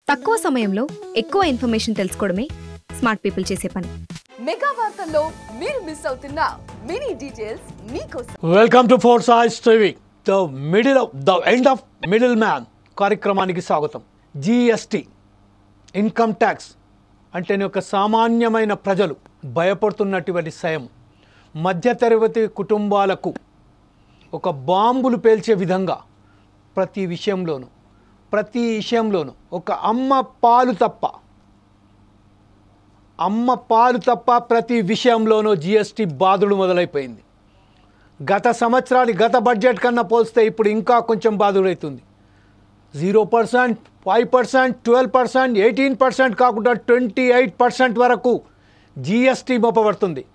తక్కువ సమయంలో ఎక్కువ ఇన్ఫర్మేషన్ తెలుసుకోవడమే స్మార్ట్ పీపుల్ చేసే పని. మెగా వార్తల్లో మీరు మిస్ అవుతున్న మినీ డీటెయిల్స్ మీకోసం. వెల్కమ్ టు ఫోర్స్ ఐస్ TV. The end of middle man కార్యక్రమానికి స్వాగతం. జిఎస్టీ ఇన్కమ్ ట్యాక్స్ అంటేనే ఒక సామాన్యమైన ప్రజలు భయపడుతున్నటువంటి సయం మధ్యతరగతి కుటుంబాలకు ఒక బాంబులు పేల్చే విధంగా ప్రతి విషయంలోనూ ఒక అమ్మ పాలు తప్ప ప్రతి విషయంలోనూ జిఎస్టీ బాధలు మొదలైపోయింది. గత బడ్జెట్ కన్నా పోల్స్తే ఇప్పుడు ఇంకా కొంచెం బాధుడవుతుంది. 0%, 5%, 12%, 18% కాకుండా 28% వరకు జిఎస్టీ మోపబడుతుంది.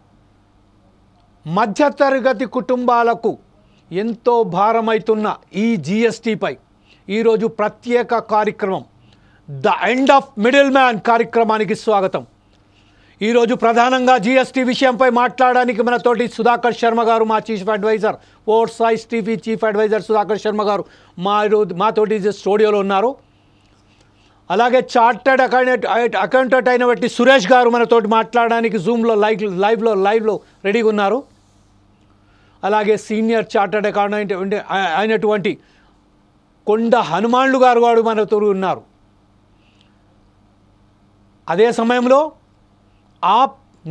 మధ్యతరగతి కుటుంబాలకు ఎంతో భారమవుతున్న ఈ జిఎస్టీపై ఈరోజు ప్రత్యేక కార్యక్రమం the end of middle man కార్యక్రమానికి స్వాగతం. ఈరోజు ప్రధానంగా జిఎస్టీ విషయంపై మాట్లాడడానికి మనతోటి సుధాకర్ శర్మ గారు, మా చీఫ్ అడ్వైజర్, ఫోర్స్ ఐస్ TV chief adviser Sudhakar Sharma garu మాతోటి స్టూడియోలో ఉన్నారు. అలాగే చార్టర్డ్ అకౌంటెంట్ అయినటువంటి సురేష్ గారు మనతోటి మాట్లాడడానికి జూమ్లో లైవ్లో రెడీగా ఉన్నారు. అలాగే సీనియర్ చార్టర్డ్ అకౌంటెంట్ అయినటువంటి కొండ హనుమాన్లు గారు మనతో ఉన్నారు. అదే సమయంలో ఆ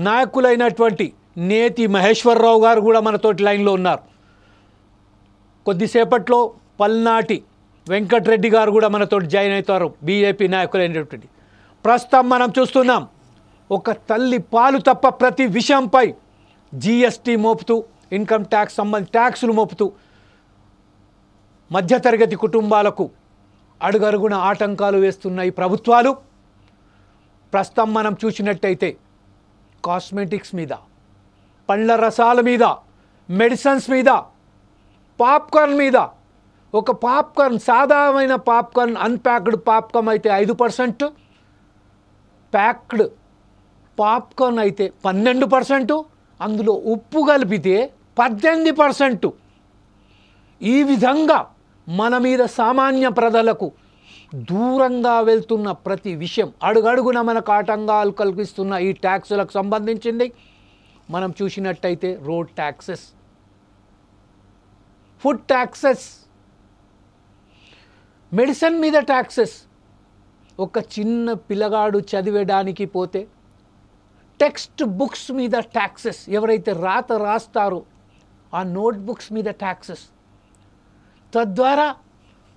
నాయకులైనటువంటి నేతి మహేశ్వరరావు గారు కూడా మనతోటి లైన్లో ఉన్నారు. కొద్దిసేపట్లో పల్నాటి వెంకటరెడ్డి గారు కూడా మనతోటి జాయిన్ అవుతారు, బీజేపీ నాయకులైనటువంటి. ప్రస్తుతం మనం చూస్తున్నాం ఒక తల్లి పాలు తప్ప ప్రతి విషయంపై జిఎస్టీ మోపుతూ, ఇన్కమ్ ట్యాక్స్ ట్యాక్సులు మోపుతూ మధ్యతరగతి కుటుంబాలకు అడుగరుగున ఆటంకాలు వేస్తున్న ఈ ప్రభుత్వాలు ప్రస్తుతం మనం చూసినట్టయితే కాస్మెటిక్స్ మీద, పండ్ల రసాల మీద, మెడిసిన్స్ మీద, పాప్కార్న్ మీద, ఒక పాప్కార్న్ సాధారణ పాప్కార్న్ అన్ప్యాక్డ్ పాప్కార్న్ అయితే 5%, ప్యాక్డ్ పాప్కార్న్ అయితే 12%, అందులో ఉప్పు కలిపితే 18%. ఈ విధంగా మన మీద సామాన్య ప్రజలకు దూరంగా వెళ్తున్న ప్రతి విషయం అడుగడుగున మనకు ఆటంకాలు కల్పిస్తున్న ఈ ట్యాక్సులకు సంబంధించింది మనం చూసినట్టయితే road taxes, food taxes, medicine మీద ట్యాక్సెస్, ఒక చిన్న పిల్లగాడు చదివేయడానికి పోతే టెక్స్ట్ బుక్స్ మీద ట్యాక్సెస్, ఎవరైతే రాస్తారో ఆ నోట్బుక్స్ మీద ట్యాక్సెస్, తద్వారా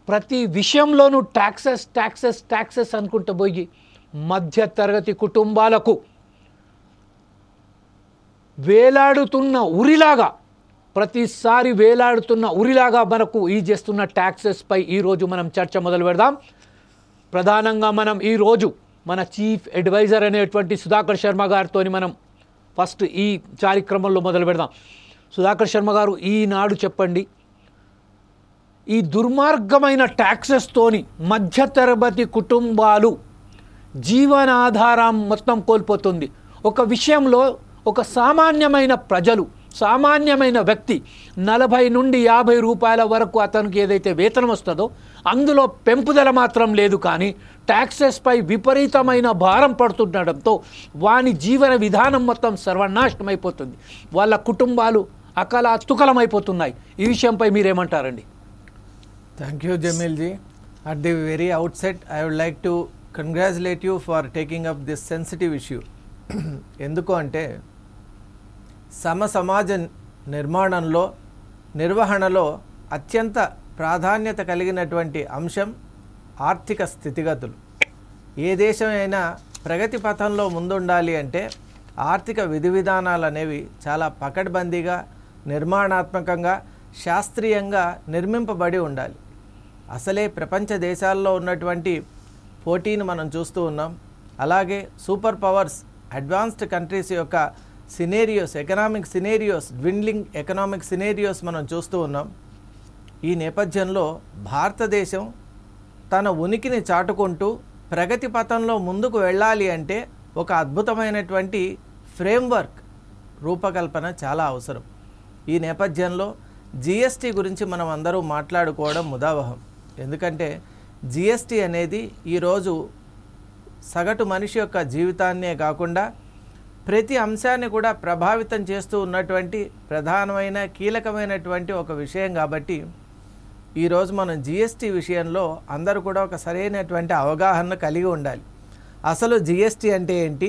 ప్రతి విషయంలోనూ ట్యాక్సెస్ అనుకుంటూ పోయి మధ్యతరగతి కుటుంబాలకు ప్రతిసారి వేలాడుతున్న ఉరిలాగా మనకు ఈ చేస్తున్న ట్యాక్సెస్పై ఈరోజు మనం చర్చ మొదలు పెడదాం. ప్రధానంగా మనం ఈరోజు మన చీఫ్ అడ్వైజర్ అనేటువంటి సుధాకర్ శర్మ గారితో మనం ఫస్ట్ ఈ కార్యక్రమంలో మొదలు పెడదాం. సుధాకర్ శర్మ గారు, ఈనాడు చెప్పండి, ఈ దుర్మార్గమైన ట్యాక్సెస్తోని మధ్యతరగతి కుటుంబాలు జీవనాధారం మొత్తం కోల్పోతుంది. ఒక విషయంలో ఒక సామాన్యమైన వ్యక్తి 40 నుండి 50 రూపాయల వరకు అతనికి ఏదైతే వేతనం వస్తుందో అందులో పెంపుదల మాత్రం లేదు, కానీ ట్యాక్సెస్పై విపరీతమైన భారం పడుతుండడంతో వాని జీవన విధానం మొత్తం సర్వనాశనమైపోతుంది. వాళ్ళ కుటుంబాలు అతుకలమైపోతున్నాయి. ఈ విషయంపై మీరేమంటారండి? Thank you, Jamil ji. At the very outset, I would like to congratulate you for taking up this sensitive issue. ఎందుకు అంటే సమాజ నిర్వహణలో అత్యంత ప్రాధాన్యత కలిగినటువంటి అంశం ఆర్థిక స్థితిగతులు. ఏ దేశమైనా ప్రగతి పథంలో ముందుండాలి అంటే ఆర్థిక విధి విధానాలు అనేవి చాలా పకడ్బందీగా, నిర్మాణాత్మకంగా, శాస్త్రీయంగా నిర్మింపబడి ఉండాలి. అసలే ప్రపంచ దేశాల్లో ఉన్నటువంటి పోటీని మనం చూస్తూ ఉన్నాం. అలాగే సూపర్ పవర్స్, అడ్వాన్స్డ్ కంట్రీస్ యొక్క economic scenarios, dwindling economic scenarios మనం చూస్తూ ఉన్నాం. ఈ నేపథ్యంలో భారతదేశం తన ఉనికిని చాటుకుంటూ ప్రగతి పథంలో ముందుకు వెళ్ళాలి అంటే ఒక అద్భుతమైనటువంటి ఫ్రేమ్వర్క్ రూపకల్పన చాలా అవసరం. ఈ నేపథ్యంలో జిఎస్టీ గురించి మనం అందరూ మాట్లాడుకోవడం ముదావహం. ఎందుకంటే జిఎస్టీ అనేది ఈరోజు సగటు మనిషి యొక్క జీవితాన్నే కాకుండా ప్రతి అంశాన్ని కూడా ప్రభావితం చేస్తూ ఉన్నటువంటి ప్రధానమైన కీలకమైనటువంటి ఒక విషయం కాబట్టి ఈరోజు మనం జిఎస్టీ విషయంలో అందరూ కూడా ఒక సరైనటువంటి అవగాహన కలిగి ఉండాలి. అసలు జిఎస్టీ అంటే ఏంటి,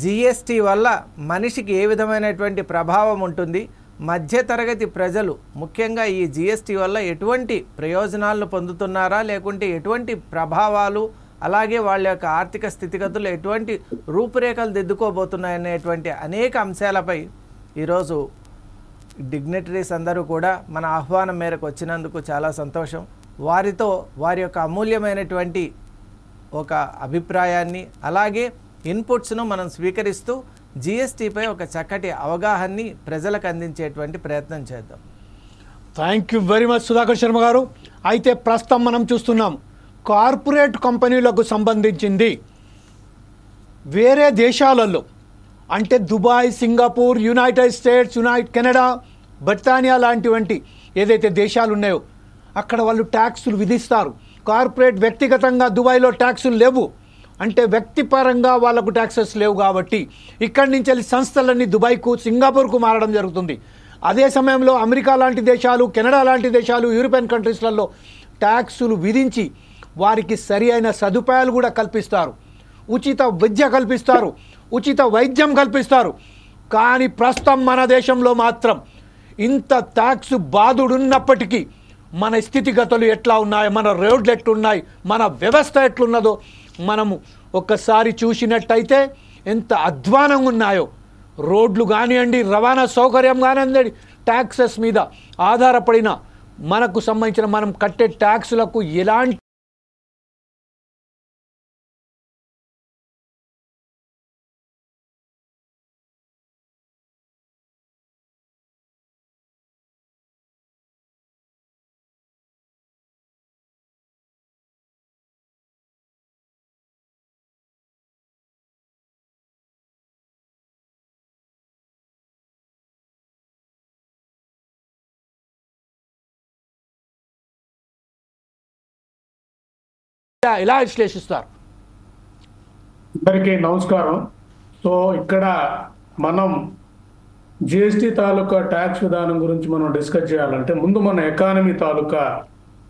జిఎస్టీ వల్ల మనిషికి ఏ విధమైనటువంటి ప్రభావం ఉంటుంది, మధ్యతరగతి ప్రజలు ముఖ్యంగా ఈ జిఎస్టీ వల్ల ఎటువంటి ప్రయోజనాలను పొందుతున్నారా, లేకుంటే ఎటువంటి ప్రభావాలు, అలాగే వాళ్ళ యొక్క ఆర్థిక స్థితిగతులు ఎటువంటి రూపురేఖలు దిద్దుకోబోతున్నాయనేటువంటి అనేక అంశాలపై ఈరోజు డిగ్నిటరీస్ అందరూ కూడా మన ఆహ్వానం మేరకు వచ్చినందుకు చాలా సంతోషం. వారితో వారి యొక్క అమూల్యమైనటువంటి ఒక అభిప్రాయాన్ని అలాగే ఇన్పుట్స్ను మనం స్వీకరిస్తూ జిఎస్టీపై ఒక చక్కటి అవగాహనని ప్రజలకు అందించేటువంటి ప్రయత్నం చేద్దాం. Thank you very much Sudhakar Sharma గారు. అయితే ప్రస్తుతం మనం చూస్తున్నాం కార్పొరేట్ కంపెనీలకు సంబంధించింది వేరే దేశాలలో అంటే Dubai, Singapore, United States, Canada, Britannia లాంటివంటి ఏదైతే దేశాలు ఉన్నాయో అక్కడ వాళ్ళు ట్యాక్సులు విధిస్తారు. కార్పొరేట్ వ్యక్తిగతంగా దుబాయ్లో ట్యాక్సులు లేవు, అంటే వ్యక్తిపరంగా వాళ్ళకు ట్యాక్సెస్ లేవు కాబట్టి ఇక్కడి నుంచి వెళ్ళి సంస్థలన్నీ దుబాయ్కు, సింగపూర్కు మారడం జరుగుతుంది. అదే సమయంలో అమెరికా లాంటి దేశాలు, కెనడా లాంటి దేశాలు, యూరోపియన్ కంట్రీస్లలో ట్యాక్సులు విధించి వారికి సరి అయిన సదుపాయాలు కూడా కల్పిస్తారు, ఉచిత విద్య కల్పిస్తారు, ఉచిత వైద్యం కల్పిస్తారు. కానీ ప్రస్తుతం మన దేశంలో మాత్రం ఇంత ట్యాక్స్ బాధుడున్నప్పటికీ మన స్థితిగతులు ఎట్లా ఉన్నాయో, మన రోడ్లు ఎట్లున్నాయి, మన వ్యవస్థ ఎట్లున్నదో మనము ఒక్కసారి చూసినట్టయితే ఎంత అధ్వానంగా ఉన్నాయో. రోడ్లు కానివ్వండి, రవాణా సౌకర్యం కానివ్వండి, ట్యాక్సెస్ మీద ఆధారపడిన మనకు సంబంధించిన మనం కట్టే ట్యాక్సులకు ఎలాంటి ఎలా విశ్లేషిస్తారు? అందరికీ నమస్కారం. సో ఇక్కడ మనం జిఎస్టీ తాలూకా ట్యాక్స్ విధానం గురించి మనం డిస్కస్ చేయాలంటే ముందు మన ఎకానమీ తాలూకా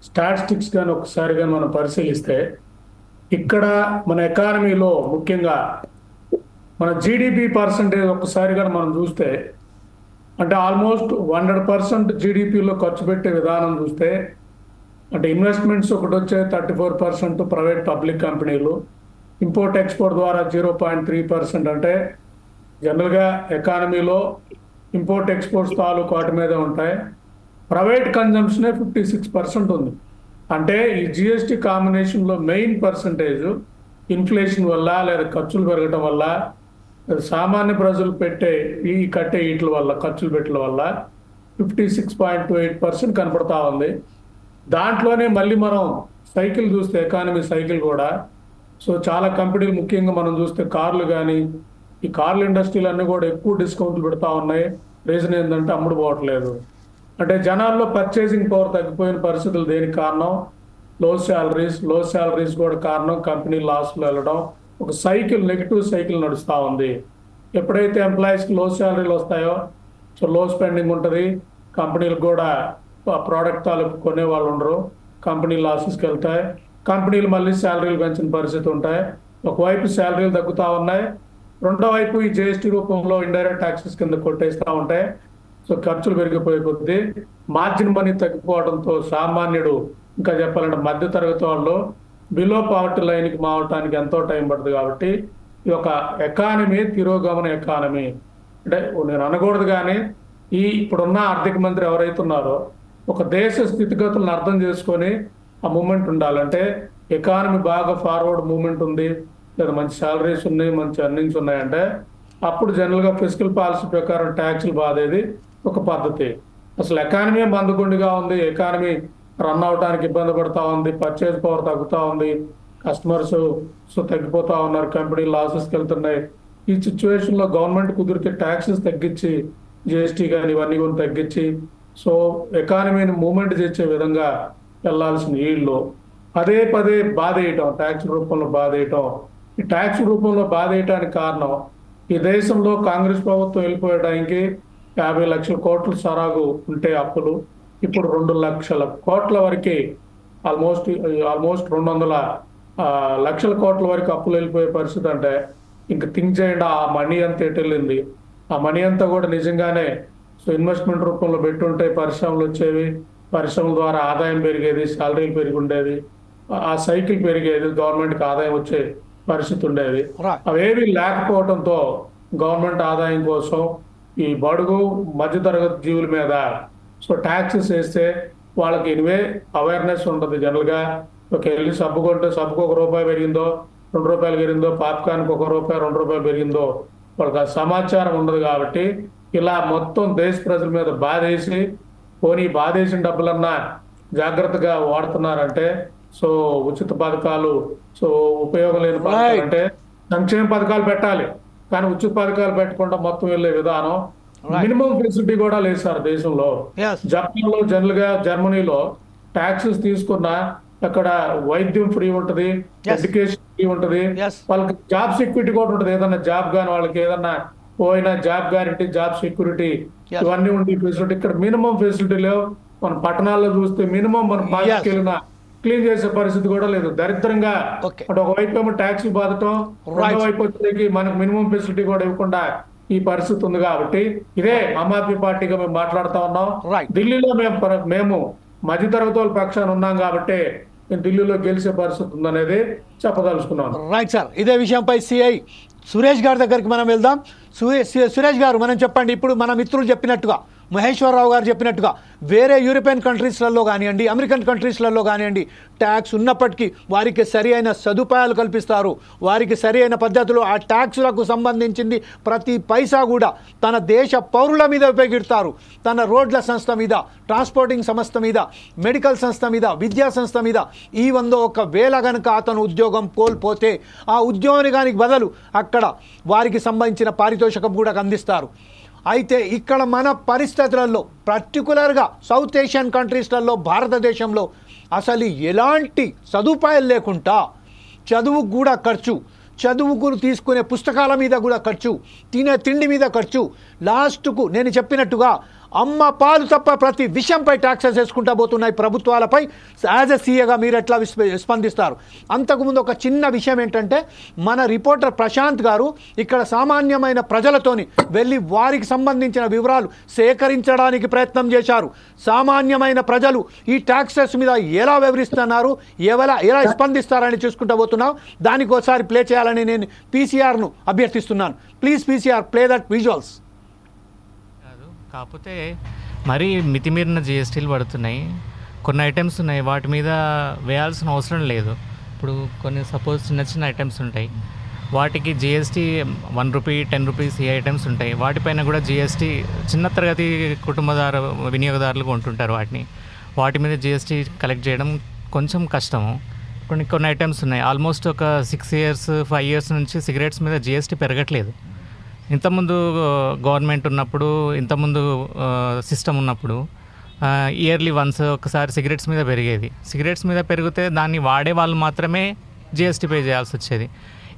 స్టాటిస్టిక్స్ కానీ ఒకసారి కానీ మనం పరిశీలిస్తే ఇక్కడ మన ఎకానమీలో ముఖ్యంగా మన జీడిపి పర్సంటేజ్ ఒకసారి కానీ మనం చూస్తే అంటే ఆల్మోస్ట్ 100% జీడిపిలో ఖర్చు పెట్టే విధానం చూస్తే అంటే ఇన్వెస్ట్మెంట్స్ ఒకటి వచ్చే 34%, ప్రైవేట్ పబ్లిక్ కంపెనీలు, ఇంపోర్ట్ ఎక్స్పోర్ట్ ద్వారా 0.3%. అంటే జనరల్గా ఎకానమీలో ఇంపోర్ట్ ఎక్స్పోర్ట్స్ తాలూకు వాటి మీద ఉంటాయి. ప్రైవేట్ కన్జంప్షనే 56% ఉంది. అంటే ఈ జిఎస్టీ కాంబినేషన్లో మెయిన్ పర్సంటేజ్ ఇన్ఫ్లేషన్ వల్ల లేదా ఖర్చులు పెరగడం వల్ల, సామాన్య ప్రజలు కట్టే వీటి వల్ల, ఖర్చులు పెట్టడం వల్ల 56.28% కనపడతా ఉంది. దాంట్లోనే మళ్ళీ మనం సైకిల్ చూస్తే ఎకానమీ సైకిల్ కూడా సో చాలా కంపెనీలు ముఖ్యంగా మనం చూస్తే కార్లు కానీ ఈ కార్ల ఇండస్ట్రీలు అన్నీ కూడా ఎక్కువ డిస్కౌంట్లు పెడతా ఉన్నాయి. రీజన్ ఏంటంటే అమ్ముడు పోవట్లేదు. అంటే జనాల్లో పర్చేసింగ్ పవర్ తగ్గిపోయిన పరిస్థితులు దేనికి కారణం? లో శాలరీస్ కూడా కారణం. కంపెనీ లాస్లో వెళ్ళడం, ఒక సైకిల్, నెగిటివ్ సైకిల్ నడుస్తూ ఉంది. ఎప్పుడైతే ఎంప్లాయీస్కి లో శాలరీలు వస్తాయో సో లో స్పెండింగ్ ఉంటుంది. కంపెనీలకు కూడా ప్రోడక్ట్ తాలూకు కొనే వాళ్ళు ఉండరు, కంపెనీ లాసెస్కి వెళ్తాయి. కంపెనీలు మళ్ళీ శాలరీలు పెంచిన పరిస్థితి ఉంటాయి. ఒకవైపు శాలరీలు తగ్గుతూ ఉన్నాయి, రెండో వైపు ఈ జిఎస్టీ రూపంలో ఇండైరెక్ట్ ట్యాక్సెస్ కింద కొట్టేస్తూ ఉంటాయి. సో ఖర్చులు పెరిగిపోయే కొద్దీ మార్జిన్ మనీ తగ్గిపోవడంతో సామాన్యుడు, ఇంకా చెప్పాలంటే మధ్య తరగతి వాళ్ళు బిలో పావర్టీ లైన్కి మావటానికి ఎంతో టైం పడుతుంది. కాబట్టి ఈ యొక్క ఎకానమీ తిరోగమన ఎకానమీ అంటే నేను అనకూడదు, కానీ ఇప్పుడున్న ఆర్థిక మంత్రి ఎవరైతే ఉన్నారో ఒక దేశ స్థితిగతులను అర్థం చేసుకొని ఆ మూమెంట్ ఉండాలంటే ఎకానమీ బాగా ఫార్వర్డ్ మూమెంట్ ఉంది, లేదా మంచి శాలరీస్ ఉన్నాయి, మంచి ఎర్నింగ్స్ ఉన్నాయంటే అప్పుడు జనరల్గా ఫిజికల్ పాలసీ ప్రకారం ట్యాక్స్లు బాధేది ఒక పద్ధతి. అసలు ఎకానమీ మందకొండిగా ఉంది, ఎకానమీ రన్ అవడానికి ఇబ్బంది పడతా ఉంది, పర్చేజ్ పవర్ తగ్గుతూ ఉంది, కస్టమర్స్ తగ్గిపోతా ఉన్నారు, కంపెనీ లాసెస్కి వెళ్తున్నాయి. ఈ సిచ్యువేషన్లో గవర్నమెంట్ కుదిరితే ట్యాక్సెస్ తగ్గించి, జిఎస్టీ కానీ ఇవన్నీ కూడా తగ్గించి సో ఎకానమీని మూవ్మెంట్ చేసే విధంగా వెళ్లాల్సిన వీళ్ళు పదే బాధేయటం, ట్యాక్స్ రూపంలో బాధేయటం ఈ ట్యాక్స్ రూపంలో బాధేయటానికి కారణం ఈ దేశంలో కాంగ్రెస్ ప్రభుత్వం వెళ్ళిపోయడానికి 50 లక్షల కోట్ల సరాగు ఉంటే అప్పులు ఇప్పుడు 2 లక్షల కోట్ల వరకు ఆల్మోస్ట్ 200 లక్షల కోట్ల వరకు అప్పులు వెళ్ళిపోయే పరిస్థితి. అంటే ఇంక థింక్ చేయండి ఆ మనీ అంతా ఎటు వెళ్ళింది. ఆ మనీ అంతా కూడా నిజంగానే ఇన్వెస్ట్మెంట్ రూపంలో పెట్టుంటే పరిశ్రమలు వచ్చేవి, పరిశ్రమల ద్వారా ఆదాయం పెరిగేది, శాలరీలు పెరిగి ఉండేది, ఆ సైకిల్ పెరిగేది, గవర్నమెంట్కి ఆదాయం వచ్చే పరిస్థితి ఉండేది. అవేవి లేకపోవడంతో గవర్నమెంట్ ఆదాయం కోసం ఈ బడుగు మధ్యతరగతి జీవుల మీద ట్యాక్సెస్ వేస్తే వాళ్ళకి ఇనివే అవేర్నెస్ ఉంటుంది. జనరల్గా ఒక వెళ్ళి సబ్బు కొంటే సబ్బుకు ₹1 పెరిగిందో, ₹2 పెరిగిందో, పాప్కార్న్కి ₹1 ₹2 పెరిగిందో వాళ్ళకి ఆ సమాచారం ఉండదు. కాబట్టి ఇలా మొత్తం దేశ ప్రజల మీద బాధేసి పోనీ బాధేసిన డబ్బులన్నా జాగ్రత్తగా వాడుతున్నారంటే ఉచిత పథకాలు ఉపయోగం లేని పథకాలు అంటే సంక్షేమ పథకాలు పెట్టాలి, కానీ ఉచిత పథకాలు పెట్టకుండా మొత్తం వెళ్ళే విధానం మినిమం ఫెసిలిటీ కూడా లేదు సార్ దేశంలో. జపాన్ లో జనరల్ గా జర్మనీలో ట్యాక్సెస్ తీసుకున్నా అక్కడ వైద్యం ఫ్రీ ఉంటది, ఎడ్యుకేషన్ ఫ్రీ ఉంటది, వాళ్ళకి జాబ్ సెక్యూరిటీ కూడా ఉంటది. ఏదన్నా జాబ్ గాని వాళ్ళకి ఏదన్నా పోయినా జాబ్ గ్యారంటీ, జాబ్ సెక్యూరిటీ ఇవన్నీ ఉండి ఫెసిలిటీ. ఇక్కడ మినిమం ఫెసిలిటీ లేవు. మన పట్టణాల్లో చూస్తే మినిమం మన పార్టీకి వెళ్ళిన క్లీన్ చేసే పరిస్థితి కూడా లేదు. దరిద్రంగా అంటే ఒకవైపు ఏమో ట్యాక్స్ బాధటం, రెండో వైపు వచ్చేకి మనకు మినిమం ఫెసిలిటీ కూడా ఇవ్వకుండా ఈ పరిస్థితి ఉంది. కాబట్టి ఇదే ఆమ్ ఆద్మీ పార్టీగా మేము మాట్లాడుతా ఉన్నాం. ఢిల్లీలో మేము మధ్యతరగతి వాళ్ళ పక్షాన ఉన్నాం కాబట్టి ఢిల్లీలో గెలిచే పరిస్థితి ఉందనేది చెప్పదలుచుకున్నాను. రైట్ సార్, ఇదే విషయంపై సిఐ సురేష్ గారి దగ్గరికి మనం వెళ్దాం. సురేష్ గారు, మనం చెప్పండి, ఇప్పుడు మన మిత్రులు చెప్పినట్టుగా, మహేశ్వరరావు గారు చెప్పినట్టుగా వేరే యూరోపియన్ కంట్రీస్లలో కానివ్వండి, అమెరికన్ కంట్రీస్లలో కానివ్వండి, ట్యాక్స్ ఉన్నప్పటికీ వారికి సరి అయిన సదుపాయాలు కల్పిస్తారు. వారికి సరి అయిన పద్ధతిలో ఆ ట్యాక్సులకు సంబంధించింది ప్రతి పైసా కూడా తన దేశ పౌరుల మీద ఉపయోగిస్తారు. తన రోడ్ల సంస్థ మీద, ట్రాన్స్పోర్టింగ్ సంస్థ మీద, మెడికల్ సంస్థ మీద, విద్యా సంస్థ మీద ఈ ఒకవేళ కనుక అతను ఉద్యోగం కోల్పోతే ఆ ఉద్యోగానికి బదులు అక్కడ వారికి సంబంధించిన పారితోషికం కూడా అందిస్తారు. అయితే ఇక్కడ మన పరిస్థితులలో పర్టికులర్గా సౌత్ ఏషియన్ కంట్రీస్లలో, భారతదేశంలో అసలు ఎలాంటి సదుపాయాలు లేకుండా చదువుకు కూడా ఖర్చు, చదువుకు తీసుకునే పుస్తకాల మీద కూడా ఖర్చు, తినే తిండి మీద ఖర్చు, లాస్ట్కు నేను చెప్పినట్టుగా అమ్మ పాలు తప్ప ప్రతి విషయంపై ట్యాక్సెస్ వేసుకుంటా పోతున్నాయి ప్రభుత్వాలపై. యాజ్ ఎ సీఏగా మీరు ఎట్లా స్పందిస్తారు? అంతకుముందు ఒక చిన్న విషయం ఏంటంటే, మన రిపోర్టర్ ప్రశాంత్ గారు ఇక్కడ సామాన్యమైన ప్రజలతోని వెళ్ళి వారికి సంబంధించిన వివరాలు సేకరించడానికి ప్రయత్నం చేశారు. సామాన్యమైన ప్రజలు ఈ ట్యాక్సెస్ మీద ఎలా వివరిస్తున్నారు, ఎలా స్పందిస్తారని చూసుకుంటూ పోతున్నాం. దానికి ఒకసారి ప్లే చేయాలని నేను పీసీఆర్ను అభ్యర్థిస్తున్నాను. Please PCR, play that visuals. కాకపోతే మరీ మితిమీరిన జిఎస్టీలు పడుతున్నాయి. కొన్ని ఐటమ్స్ ఉన్నాయి, వాటి మీద వేయాల్సిన అవసరం లేదు. ఇప్పుడు కొన్ని సపోజ్ చిన్న చిన్న ఐటమ్స్ ఉంటాయి, వాటికి జిఎస్టీ ₹1, ₹10 ఈ ఐటమ్స్ ఉంటాయి. వాటిపైన కూడా జిఎస్టీ చిన్న తరగతి వినియోగదారులు కొంటుంటారు. వాటి మీద జిఎస్టీ కలెక్ట్ చేయడం కొంచెం కష్టము. కొన్ని ఐటమ్స్ ఉన్నాయి, ఆల్మోస్ట్ ఒక 6 years 5 years నుంచి సిగరెట్స్ మీద జిఎస్టీ పెరగట్లేదు. ఇంతకుముందు గవర్నమెంట్ ఉన్నప్పుడు, ఇంతకుముందు సిస్టమ్ ఉన్నప్పుడు ఇయర్లీ వన్స్ ఒకసారి సిగరెట్స్ మీద పెరిగేది. సిగరెట్స్ మీద పెరిగితే దాన్ని వాడే వాళ్ళు మాత్రమే జిఎస్టీ పే చేయాల్సి వచ్చేది.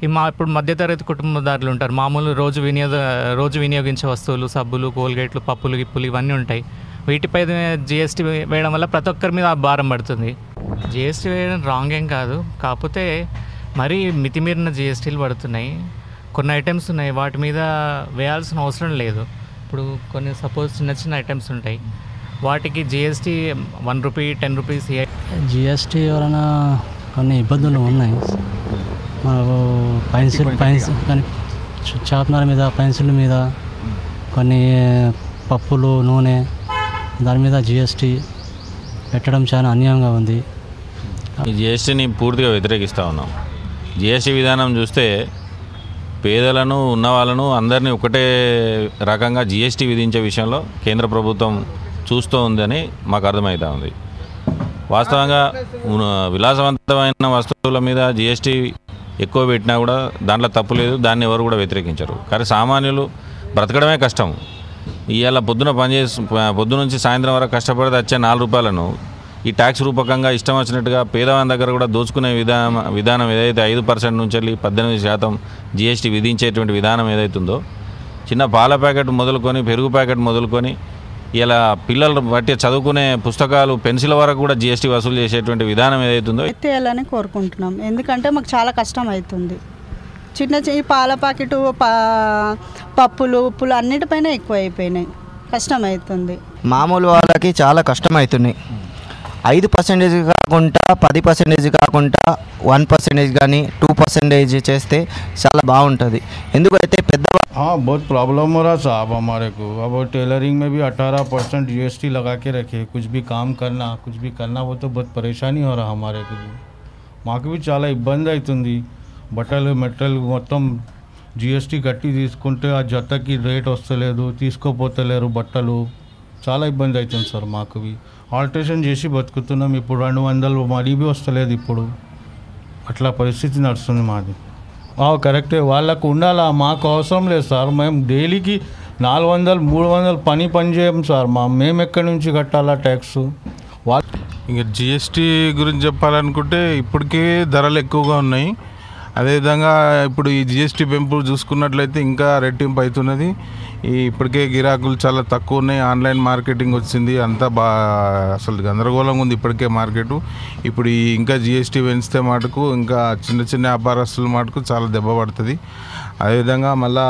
ఇప్పుడు మధ్యతరగతి కుటుంబదారులు ఉంటారు, మామూలు రోజు వినియోగించే వస్తువులు, సబ్బులు, కోల్గేట్లు, పప్పులు, గిప్పులు ఇవన్నీ ఉంటాయి. వీటిపై జిఎస్టీ వేయడం వల్ల ప్రతి ఒక్కరి మీద భారం పడుతుంది. జిఎస్టీ వేయడం రాంగ్ ఏం కాదు, కాకపోతే మరీ మితిమీరిన జిఎస్టీలు పడుతున్నాయి. కొన్ని ఐటమ్స్ ఉన్నాయి, వాటి మీద వేయాల్సిన అవసరం లేదు. ఇప్పుడు కొన్ని సపోజ్ చిన్న చిన్న ఐటమ్స్ ఉంటాయి, వాటికి జిఎస్టీ ₹1, ₹10 జిఎస్టీ వలన కొన్ని ఇబ్బందులు ఉన్నాయి. మనకు పెన్సిల్ కానీ షార్ప్నర్ మీద, పెన్సిల్ మీద, కొన్ని పప్పులు, నూనె దాని మీద జిఎస్టీ పెట్టడం చాలా అన్యాయంగా ఉంది. ఈ జిఎస్టీని పూర్తిగా వ్యతిరేకిస్తూ ఉన్నాం. జిఎస్టీ విధానం చూస్తే పేదలను, ఉన్న వాళ్ళను అందరినీ ఒకటే రకంగా జిఎస్టీ విధించే విషయంలో కేంద్ర ప్రభుత్వం చూస్తూ ఉందని మాకు అర్థమవుతూ ఉంది. వాస్తవంగా విలాసవంతమైన వస్తువుల మీద జిఎస్టీ ఎక్కువ పెట్టినా కూడా దాంట్లో తప్పు లేదు, దాన్ని ఎవరు కూడా వ్యతిరేకించరు. కానీ సామాన్యులు బ్రతకడమే కష్టం. ఇవాళ పొద్దున పొద్దు నుంచి సాయంత్రం వరకు కష్టపడితే వచ్చే ₹4 ఈ ట్యాక్స్ రూపకంగా ఇష్టం వచ్చినట్టుగా పేదవాని దగ్గర కూడా దోచుకునే విధానం ఏదైతే 5% నుంచి వెళ్ళి 18% GST విధించేటువంటి విధానం ఏదైతుందో, చిన్న పాల ప్యాకెట్ మొదలుకొని పెరుగు ప్యాకెట్ మొదలుకొని ఇలా పిల్లలు బట్టి చదువుకునే పుస్తకాలు పెన్సిల్ వరకు కూడా GST వసూలు చేసేటువంటి విధానం ఏదైతుందో ఎత్తేయాలని కోరుకుంటున్నాం. ఎందుకంటే మాకు చాలా కష్టం అవుతుంది. చిన్న పాల ప్యాకెట్ పప్పులు ఉప్పులు అన్నిటిపైన ఎక్కువ అయిపోయినాయి, కష్టం అవుతుంది. మామూలు వాళ్ళకి చాలా కష్టం అవుతున్నాయి. 5% కాకుండా 10% కాకుండా 1% కానీ 2% చేస్తే చాలా బాగుంటుంది. ఎందుకంటే పెద్ద हाँ बहुत प्रॉब्लम हो रहा साहब हमारे को. अब टेलरिंग में भी 18% GST लगा के रखे. कुछ भी काम करना कुछ भी करना वो तो बहुत परेशानी हो रहा हमारे को. మాకు भी చాలా ఇబ్బంది అవుతుంది. బట్టలు మెటల్ మొత్తం GST కట్టి తీసుకుంటే ఆ జతకి రేట్ వస్తలేదు, తీసుకోపోతలేరు బట్టలు. చాలా ఇబ్బంది అవుతుంది సార్. మాకు ఆల్టరేషన్ చేసి బతుకుతున్నాం. ఇప్పుడు 200 మరీ వస్తలేదు. ఇప్పుడు అట్లా పరిస్థితి నడుస్తుంది మాది. కరెక్టే, వాళ్ళకు ఉండాలా, మాకు అవసరం లేదు సార్. మేము డైలీకి 400-300 పని చేయం సార్. మేము ఎక్కడి నుంచి కట్టాలా ట్యాక్స్? ఇక GST గురించి చెప్పాలనుకుంటే ఇప్పటికే ధరలు ఎక్కువగా ఉన్నాయి. అదేవిధంగా ఇప్పుడు ఈ GST పెంపు చూసుకున్నట్లయితే ఇంకా రెట్టింపు అవుతున్నది. ఇప్పటికే గిరాకులు చాలా తక్కువ ఉన్నాయి. ఆన్లైన్ మార్కెటింగ్ వచ్చింది, అంతా అసలు గందరగోళంగా ఉంది ఇప్పటికే మార్కెట్. ఇప్పుడు ఇంకా GST పెంచితే మటుకు ఇంకా చిన్న చిన్న వ్యాపారస్తుల మటుకు చాలా దెబ్బ పడుతుంది. అదేవిధంగా మళ్ళా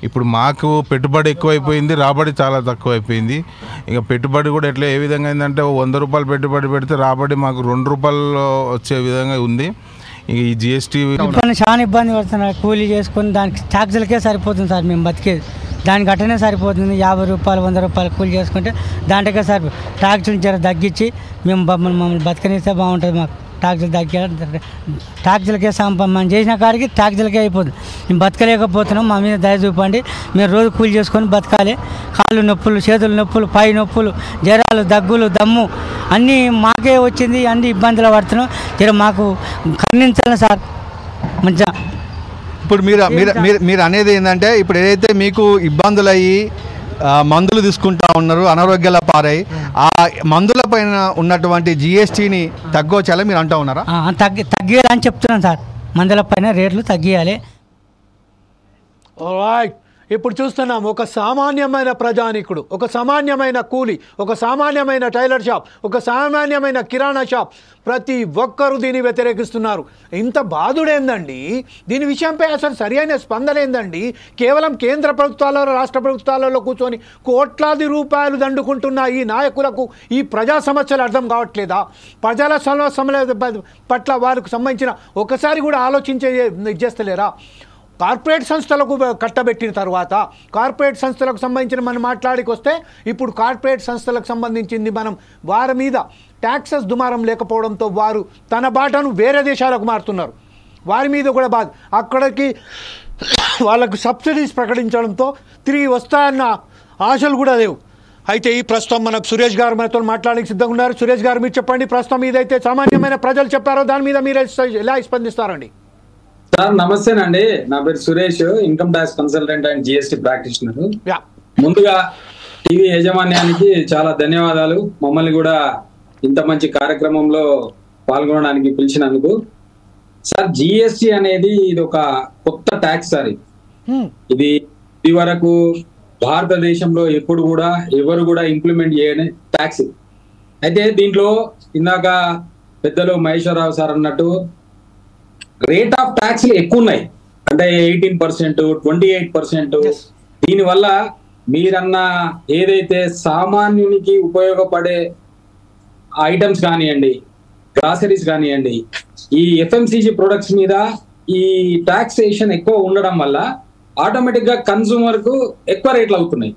ఇప్పుడు మాకు పెట్టుబడి ఎక్కువైపోయింది, రాబడి చాలా తక్కువైపోయింది. ఇక పెట్టుబడి కూడా ఎట్లా ఏ విధంగా అయిందంటే 100 రూపాయలు పెట్టుబడి పెడితే రాబడి మాకు 2 రూపాయలు వచ్చే విధంగా ఉంది. ఈ GST చాలా ఇబ్బంది పడుతున్నారు. కూలీ చేసుకొని దానికి ట్యాక్సులకే సరిపోతుంది సార్. మేము బతికేది దానికి అట్టనే సరిపోతుంది. 50 రూపాయలు 100 రూపాయలు కూలీ చేసుకుంటే దాంట్లోకే సరి. ట్యాక్సులు జర తగ్గించి మమ్మల్ని బతకనిస్తే బాగుంటుంది. మాకు ట్యాక్సులు తగ్గి ట్యాక్సులకే మనం చేసిన కాడికి ట్యాక్సులకే అయిపోతుంది. మేము బతకలేకపోతున్నాం. మా మీద దయ చూపండి. మేము రోజు కూలి చేసుకొని బతకాలి. కాళ్ళు నొప్పులు, చేతులు నొప్పులు, పై నొప్పులు, జ్వరాలు, దగ్గులు, దమ్ము అన్నీ మాకే వచ్చింది. అన్ని ఇబ్బందులు పడుతున్నాం. జర మాకు ఖండించాలి సార్ మంచిగా. ఇప్పుడు మీరు అనేది ఏంటంటే ఇప్పుడు ఏదైతే మీకు ఇబ్బందులు అయ్యి మందులు తీసుకుంటా ఉన్నారు, అనారోగ్యాల పారై, ఆ మందుల పైన ఉన్నటువంటి GSTని తగ్గొచ్చాలని మీరు అంటూ ఉన్నారా? తగ్గియాలని చెప్తున్నాను సార్. మందుల పైన రేట్లు తగ్గియాలి. రైట్, ఇప్పుడు చూస్తున్నాం ఒక సామాన్యమైన ప్రజానికుడు, ఒక సామాన్యమైన కూలి, ఒక సామాన్యమైన టైలర్ షాప్, ఒక సామాన్యమైన కిరాణా షాప్, ప్రతి ఒక్కరూ దీన్ని వ్యతిరేకిస్తున్నారు. ఇంత బాధుడేందండి? దీని విషయంపై అసలు సరైన స్పందన ఏందండి? కేవలం కేంద్ర ప్రభుత్వాలలో, రాష్ట్ర ప్రభుత్వాలలో కూర్చొని కోట్లాది రూపాయలు దండుకుంటున్న ఈ నాయకులకు ఈ ప్రజా సమస్యలు అర్థం కావట్లేదా? ప్రజల సమస్యల పట్ల వారికి సంబంధించిన ఒకసారి కూడా చేస్తలేరా? కార్పొరేట్ సంస్థలకు కట్టబెట్టిన తర్వాత కార్పొరేట్ సంస్థలకు సంబంధించిన మనం మాట్లాడికొస్తే ఇప్పుడు కార్పొరేట్ సంస్థలకు సంబంధించింది మనం వారి మీద ట్యాక్సెస్ దుమారం లేకపోవడంతో వారు తన బాటను వేరే దేశాలకు మారుతున్నారు. వారి మీద కూడా బాధ, అక్కడికి వాళ్ళకు సబ్సిడీస్ ప్రకటించడంతో తిరిగి వస్తాయన్న ఆశలు కూడా లేవు. అయితే ఈ ప్రస్తుతం మనకు సురేష్ గారు మనతో మాట్లాడడానికి సిద్ధంగా ఉన్నారు. సురేష్ గారు మీరు చెప్పండి, ప్రస్తుతం ఏదైతే సామాన్యమైన ప్రజలు చెప్పారో దాని మీద మీరు ఎలా స్పందిస్తారండి? సార్ నమస్తేనండి, నా పేరు Suresh, income tax consultant and GST practitioner. ముందుగా టీవీ యాజమాన్యానికి చాలా ధన్యవాదాలు, మమ్మల్ని కూడా ఇంత మంచి కార్యక్రమంలో పాల్గొనడానికి పిలిచినందుకు. సార్ GST అనేది ఇది ఒక కొత్త ట్యాక్స్ సార్. ఇది వరకు భారతదేశంలో ఎప్పుడు కూడా ఎవరు కూడా ఇంప్లిమెంట్ చేయని ట్యాక్స్. అయితే దీంట్లో ఇందాక పెద్దలు మహేశ్వరరావు సార్ అన్నట్టు రేట్ ఆఫ్ ట్యాక్స్ ఎక్కువ ఉన్నాయి, అంటే 18%, 28%. దీనివల్ల మీరన్న ఏదైతే సామాన్యునికి ఉపయోగపడే ఐటమ్స్ కానివ్వండి, గ్రాసరీస్ కానివ్వండి, ఈ FMCG ప్రొడక్ట్స్ మీద ఈ టాక్సేషన్ ఎక్కువ ఉండడం వల్ల ఆటోమేటిక్ గా కన్సూమర్ కు ఎక్కువ రేట్లు అవుతున్నాయి.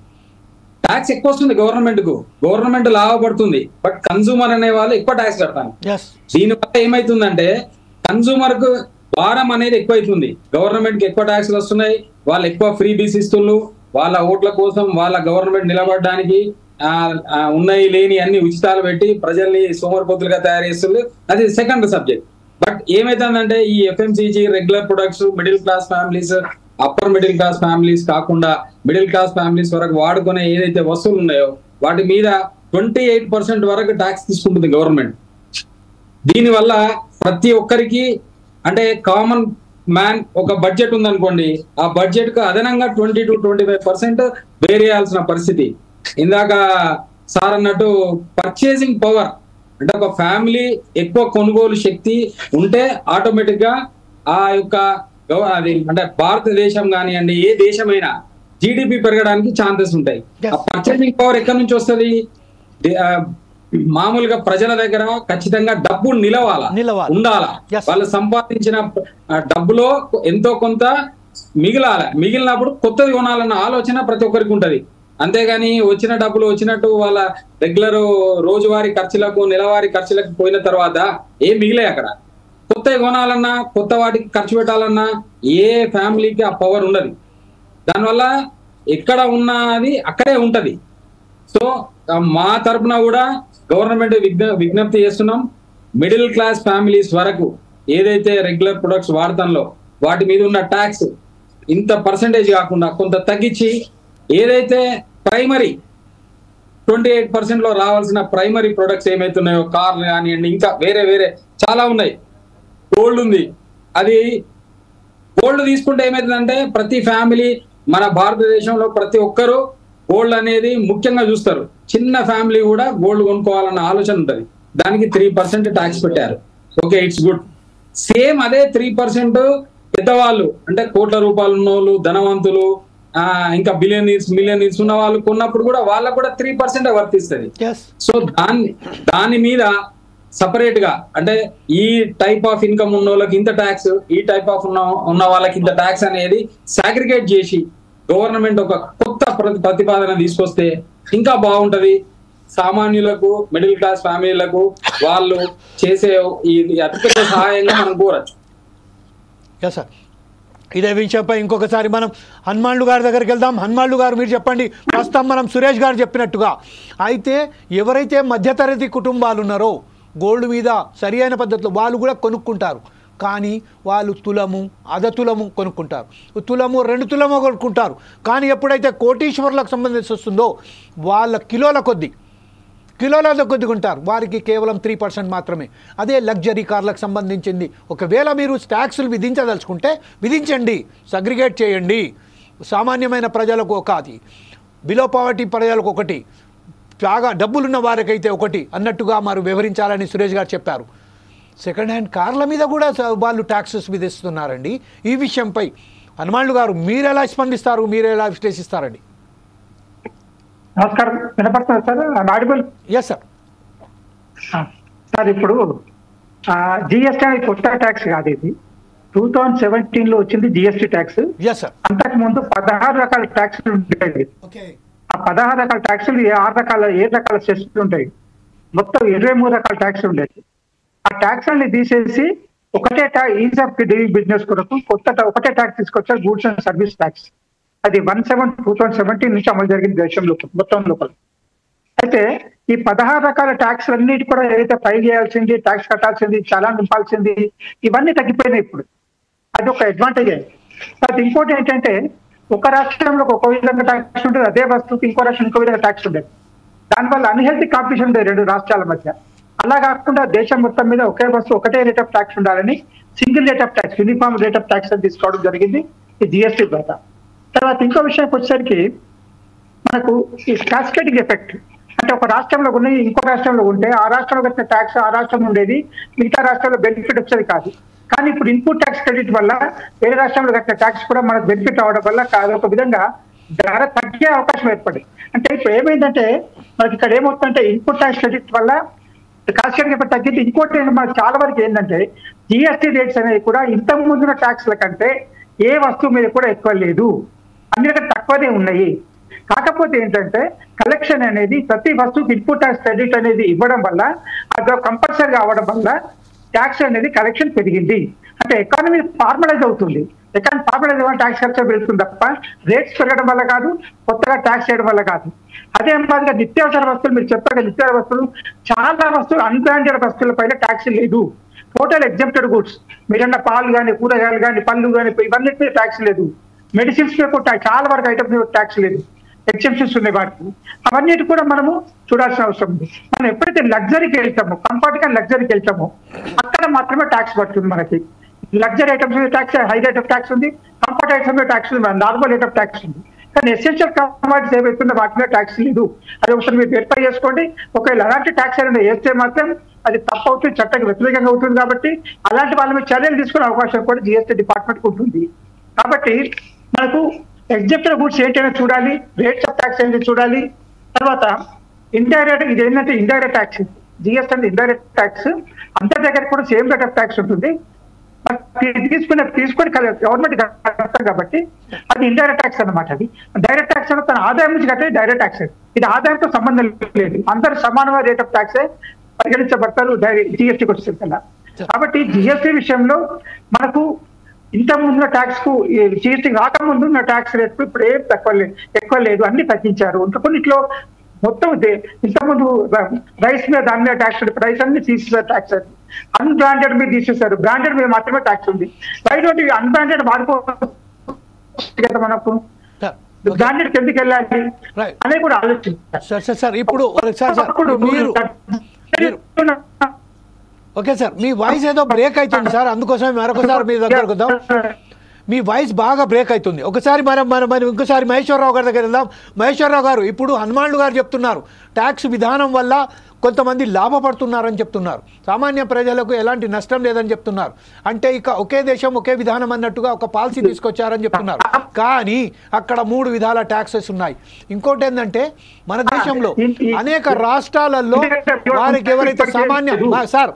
ట్యాక్స్ ఎక్కువ వస్తుంది గవర్నమెంట్ కు, గవర్నమెంట్ లాభపడుతుంది, బట్ కన్సూమర్ అనే వాళ్ళు ఎక్కువ ట్యాక్స్ కడతాను. దీనివల్ల ఏమైతుందంటే కన్సూమర్ కు భారం అనేది ఎక్కువైతుంది. గవర్నమెంట్ కి ఎక్కువ ట్యాక్స్లు వస్తున్నాయి, వాళ్ళు ఎక్కువ ఫ్రీ బీస్ ఇస్తున్నారు. వాళ్ళ ఓట్ల కోసం వాళ్ళ గవర్నమెంట్ నిలబడడానికి ఉన్నాయి లేని అన్ని ఉచితాలు పెట్టి ప్రజల్ని సోమరిపోతులుగా తయారు చేస్తున్నారు. అది సెకండ్ సబ్జెక్ట్. బట్ ఏమైతుందంటే ఈ FMCG regular products middle class families, upper middle class families కాకుండా మిడిల్ క్లాస్ ఫ్యామిలీస్ వరకు వాడుకునే ఏదైతే వస్తువులు ఉన్నాయో వాటి మీద 28% వరకు ట్యాక్స్ తీసుకుంటుంది గవర్నమెంట్. దీనివల్ల ప్రతి ఒక్కరికి అంటే కామన్ మ్యాన్ ఒక బడ్జెట్ ఉందనుకోండి, ఆ బడ్జెట్ కు అదనంగా 20 to 25% వేరేయాల్సిన పరిస్థితి. ఇందాక సార్ అన్నట్టు పర్చేసింగ్ పవర్ అంటే ఒక ఫ్యామిలీ ఎక్కువ కొనుగోలు శక్తి ఉంటే ఆటోమేటిక్ గా ఆ యొక్క అది అంటే భారతదేశం కానివ్వండి ఏ దేశమైనా జీడిపి పెరగడానికి ఛాన్సెస్ ఉంటాయి. ఆ పర్చేసింగ్ పవర్ ఎక్కడి నుంచి వస్తుంది? మామూలుగా ప్రజల దగ్గర ఖచ్చితంగా డబ్బు ఉండాలా. వాళ్ళు సంపాదించిన డబ్బులో ఎంతో కొంత మిగిలినప్పుడు కొత్తది కొనాలన్న ఆలోచన ప్రతి ఒక్కరికి ఉంటది. అంతేగాని వచ్చిన డబ్బులు వచ్చినట్టు వాళ్ళ రెగ్యులర్ రోజువారీ ఖర్చులకు నెలవారీ ఖర్చులకు పోయిన తర్వాత ఏం మిగిలాయి అక్కడ. కొత్తవి కొనాలన్నా కొత్త వాటికి ఖర్చు పెట్టాలన్నా ఏ ఫ్యామిలీకి ఆ పవర్ ఉండదు. దానివల్ల ఎక్కడ ఉన్నది అక్కడే ఉంటది. సో మా తరపున కూడా గవర్నమెంట్ విజ్ఞప్తి చేస్తున్నాం, మిడిల్ క్లాస్ ఫ్యామిలీస్ వరకు ఏదైతే రెగ్యులర్ ప్రొడక్ట్స్ వాడతాంలో వాటి మీద ఉన్న ట్యాక్స్ ఇంత పర్సెంటేజ్ కాకుండా కొంత తగ్గించి ఏదైతే ప్రైమరీ 28% లో రావాల్సిన ప్రైమరీ ప్రొడక్ట్స్ ఏమైతున్నాయో కార్లు కానివ్వండి ఇంకా వేరే వేరే చాలా ఉన్నాయి. గోల్డ్ ఉంది, అది గోల్డ్ తీసుకుంటే ఏమైతుందంటే ప్రతి ఫ్యామిలీ మన భారతదేశంలో ప్రతి ఒక్కరూ గోల్డ్ అనేది ముఖ్యంగా చూస్తారు. చిన్న ఫ్యామిలీ కూడా గోల్డ్ కొనుక్కోవాలన్న ఆలోచన ఉంటుంది. దానికి 3% ట్యాక్స్ పెట్టారు. Okay, it's good. సేమ్ అదే 3% పెద్దవాళ్ళు అంటే కోట్ల రూపాయలు ఉన్న వాళ్ళు ధనవంతులు ఇంకా మిలియనీర్స్ ఉన్న వాళ్ళు కొన్నప్పుడు కూడా వాళ్ళకు కూడా 3% వర్తిస్తుంది. సో దాని మీద సపరేట్ గా అంటే ఈ టైప్ ఆఫ్ ఇన్కమ్ ఉన్న వాళ్ళకి ఇంత ట్యాక్స్, ఈ టైప్ ఆఫ్ ఉన్న వాళ్ళకి ఇంత ట్యాక్స్ అనేది సాగ్రిగేట్ చేసి గవర్నమెంట్ ఒక కొత్త ప్రతిపాదన తీసుకొస్తే ఇంకా బాగుంటది. సామాన్యులకు మిడిల్ క్లాస్ ఫ్యామిలీలకు వాళ్ళు చేసే ఈ అతిపెద్ద సహాయంగా మనం కోరచ్చు. సార్, ఇదే విషయంపై ఇంకొకసారి మనం హనుమాన్లు గారి దగ్గరికి వెళ్దాం. హనుమాన్లు గారు మీరు చెప్పండి. ప్రస్తుతం మనం సురేష్ గారు చెప్పినట్టుగా అయితే ఎవరైతే మధ్యతరగతి కుటుంబాలు ఉన్నారో గోల్డ్ మీద సరి అయిన పద్ధతిలో వాళ్ళు కూడా కొనుక్కుంటారు. కానీ వాళ్ళు తులము అధతులము కొనుక్కుంటారు, తులము 2 తులము కొనుక్కుంటారు. కానీ ఎప్పుడైతే కోటీశ్వరులకు సంబంధించి వస్తుందో వాళ్ళ కిలోల కొద్ది కొంటారు. వారికి కేవలం 3% మాత్రమే. అదే లగ్జరీ కార్లకు సంబంధించింది ఒకవేళ మీరు ట్యాక్సులు విధించదలుచుకుంటే విధించండి, సగ్రిగేట్ చేయండి. సామాన్యమైన ప్రజలకు ఒకటి, బిలో పావర్టీ ప్రజలకు ఒకటి, బాగా డబ్బులున్న వారికైతే ఒకటి అన్నట్టుగా మరి వివరించాలని సురేష్ గారు చెప్పారు. సెకండ్ హ్యాండ్ కార్ల మీద కూడా వాళ్ళు ట్యాక్సెస్ విధిస్తున్నారండి. ఈ విషయంపై హనుమాన్లు గారు మీరు ఎలా స్పందిస్తారు, మీరు ఎలా విశ్లేషిస్తారండి? నమస్కారం, వినపడుతుంది sir? Audible? Yes sir. Sir, ఇప్పుడు జిఎస్టీ అనేది కొత్త ట్యాక్స్ కాదు. ఇది 2017లో వచ్చింది జిఎస్టీ ట్యాక్స్. అంతకు ముందు 16 రకాల ట్యాక్సులు ఉండేవి. ఆ 16 రకాల ట్యాక్సులు 7 రకాల సెస్లు ఉంటాయి. మొత్తం 23 రకాల ట్యాక్సులు ఉండేవి. ఆ ట్యాక్స్ అన్ని తీసేసి ఒకటే ఈజ్ ఆఫ్ డూయింగ్ బిజినెస్ కొరకు ఒకటే ట్యాక్స్ తీసుకొచ్చారు, గూడ్స్ అండ్ సర్వీస్ ట్యాక్స్. అది 2017 నుంచి అమలు జరిగింది దేశంలో మొత్తం లోపల. అయితే ఈ 16 రకాల ట్యాక్స్ అన్నిటి కూడా ఏదైతే ఫైల్ చేయాల్సింది, ట్యాక్స్ కట్టాల్సింది, చాలా నింపాల్సింది, ఇవన్నీ తగ్గిపోయినాయి ఇప్పుడు. అది ఒక అడ్వాంటేజ్. అది ఇంకోటి ఏంటంటే ఒక రాష్ట్రంలో ఒక విధంగా ట్యాక్స్ ఉంటుంది, అదే వస్తువుకి ఇంకో రాష్ట్రం ఇంకో విధంగా ట్యాక్స్ ఉండేది. దానివల్ల అన్హెల్తీ కాంపిటీషన్ ఉంది 2 రాష్ట్రాల మధ్య. అలా కాకుండా దేశం మొత్తం మీద ఒకే వస్తువు ఒకటే రేట్ ఆఫ్ ట్యాక్స్ ఉండాలని single rate of tax, uniform rate of tax అని తీసుకోవడం జరిగింది ఈ జిఎస్టీ ద్వారా. తర్వాత ఇంకో విషయానికి వచ్చేసరికి మనకు ఈ కాస్కేటింగ్ ఎఫెక్ట్ అంటే ఒక రాష్ట్రంలో ఉన్నాయి ఇంకో రాష్ట్రంలో ఉంటే ఆ రాష్ట్రంలో కట్టిన ట్యాక్స్ ఆ రాష్ట్రంలో ఉండేది, మిగతా రాష్ట్రాల్లో బెనిఫిట్ వచ్చేది కాదు. కానీ ఇప్పుడు ఇన్పుట్ ట్యాక్స్ క్రెడిట్ వల్ల వేరే రాష్ట్రంలో కట్టిన ట్యాక్స్ కూడా మనకు బెనిఫిట్ అవడం వల్ల అదొక విధంగా ధర తగ్గే అవకాశం ఏర్పడింది. అంటే ఇప్పుడు ఏమైందంటే మనకి ఇక్కడ ఏమవుతుందంటే ఇన్పుట్ ట్యాక్స్ క్రెడిట్ వల్ల కాస్కేటింగ్ ఎఫెక్ట్ తగ్గింది. ఇంకోటి మనకు చాలా వరకు ఏంటంటే జిఎస్టీ రేట్స్ అనేవి కూడా ఇంతకు ముందున్న ట్యాక్స్ల కంటే ఏ వస్తువు మీద కూడా ఎక్కువ లేదు, అన్నిటికంటే తక్కువనే ఉన్నాయి. కాకపోతే ఏంటంటే కలెక్షన్ అనేది ప్రతి వస్తువుకి ఇన్పుట్ ట్యాక్స్ క్రెడిట్ అనేది ఇవ్వడం వల్ల అది కంపల్సరీగా అవ్వడం వల్ల ట్యాక్స్ అనేది కలెక్షన్ పెరిగింది. అంటే ఎకానమీ ఫార్మలైజ్ అవుతుంది. ఎకానమీ ఫార్మలైజ్ అవ్వడం ట్యాక్స్ కలెక్షన్ పెరుగుతుంది తప్ప రేట్స్ పెరగడం వల్ల కాదు, కొత్తగా ట్యాక్స్ చేయడం వల్ల కాదు. అదే మాదిరిగా నిత్యావసర వస్తువులు మీరు చెప్పారు, నిత్యావసర వస్తువులు చాలా వస్తువులు అన్బ్రాండెడ్ వస్తువుల పైన ట్యాక్స్ లేదు. టోటల్ ఎగ్జామ్టెడ్ గుడ్స్ మీరన్న పాలు కానీ, కూరగాయలు కానీ, పళ్ళు కానీ ఇవన్నీ ట్యాక్స్ లేదు. మెడిసిన్స్ మీద చాలా వరకు ఐటమ్స్ ట్యాక్స్ లేదు. ఎగ్జెప్షన్స్ ఉన్నాయి వాటికి. అవన్నిటి కూడా మనము చూడాల్సిన అవసరం ఉంది. మనం ఎప్పుడైతే లగ్జరీకి వెళ్తామో, కంఫర్ట్ గా లగ్జరీకి వెళ్తామో అక్కడ మాత్రమే ట్యాక్స్ పడుతుంది మనకి. లగ్జరీ ఐటమ్స్ మీద tax, high rate of tax ఉంది. కంఫర్ట్ ఐటమ్స్ మీద ట్యాక్స్ ఉంది, నార్మల్ రేట్ ఆఫ్ ట్యాక్స్ ఉంది. కానీ ఎసెన్షియల్ కమాడిటీస్ ఏవైతుందో వాటి మీద ట్యాక్స్ లేదు. అది ఒకసారి మీరు వెరిఫై చేసుకోండి. ఒకవేళ అలాంటి ట్యాక్స్ ఏమైనా వేస్తే మాత్రం అది తప్పు అవుతుంది, చట్టానికి వ్యతిరేకంగా అవుతుంది. కాబట్టి అలాంటి వాళ్ళ మీద చర్యలు తీసుకునే అవకాశం కూడా జిఎస్టీ డిపార్ట్మెంట్కి ఉంటుంది. కాబట్టి మనకు ఎగ్జెప్టెడ్ గూడ్స్ ఏంటైనా చూడాలి, రేట్స్ ఆఫ్ ట్యాక్స్ ఏంటి చూడాలి. తర్వాత ఇండైరెక్ట్, ఇది ఏంటంటే ఇండైరెక్ట్ ట్యాక్స్. జిఎస్టీ అంటే ఇండైరెక్ట్ ట్యాక్స్. అందరి దగ్గర కూడా సేమ్ రేట్ ఆఫ్ ట్యాక్స్ ఉంటుంది. తీసుకొని గవర్నమెంట్ కడతాం కాబట్టి అది ఇండైరెక్ట్ ట్యాక్స్ అన్నమాట. అది డైరెక్ట్ ట్యాక్స్ అంటే తన ఆదాయం నుంచి కట్టే డైరెక్ట్ ట్యాక్స్. ఇది ఆదాయంతో సంబంధం లేదు, అందరు సమానమైన రేట్ ఆఫ్ ట్యాక్సే పరిగణించబడతారు జిఎస్టీకి వచ్చేసరికి కల్లా. కాబట్టి జిఎస్టీ విషయంలో మనకు ఇంత ముందున్న ట్యాక్స్ కు, జిఎస్టీ రాకముందు ఉన్న ట్యాక్స్ రేట్ కు ఇప్పుడు ఏం ఎక్కువ లేదు, అన్ని తగ్గించారు. ఇంకా కొన్నిట్లో మొత్తం ఇంతకుముందు రైస్ మీద దాని మీద ట్యాక్స్, రైస్ అన్ని తీసేసారు ట్యాక్స్. అన్బ్రాండెడ్ మీద తీసేశారు, బ్రాండెడ్ మీద మాత్రమే ట్యాక్స్ ఉంది. బయట అన్బ్రాండెడ్ వాడుకోవచ్చు కదా, మనకు బ్రాండెడ్ ఎందుకు వెళ్ళాలి అనేది కూడా ఆలోచించారు. ఇప్పుడు ఓకే సార్, మీ వాయిస్ ఏదో బ్రేక్ అవుతుంది సార్, అందుకోసం మరొకసారి మీ దగ్గరకు వద్దాం. మీ వాయిస్ బాగా బ్రేక్ అవుతుంది. ఒకసారి మనం ఇంకోసారి మహేశ్వరరావు గారి దగ్గర వెళ్దాం. మహేశ్వరరావు గారు, ఇప్పుడు హనుమాన్లు గారు చెప్తున్నారు ట్యాక్స్ విధానం వల్ల కొంతమంది లాభపడుతున్నారని చెప్తున్నారు, సామాన్య ప్రజలకు ఎలాంటి నష్టం లేదని చెప్తున్నారు. అంటే ఇక ఒకే దేశం ఒకే విధానం అన్నట్టుగా ఒక పాలసీ తీసుకొచ్చారని చెప్తున్నారు. కానీ అక్కడ 3 విధాల ట్యాక్సెస్ ఉన్నాయి. ఇంకోటి ఏంటంటే మన దేశంలో అనేక రాష్ట్రాలలో వారికి ఎవరైతే సామాన్య సార్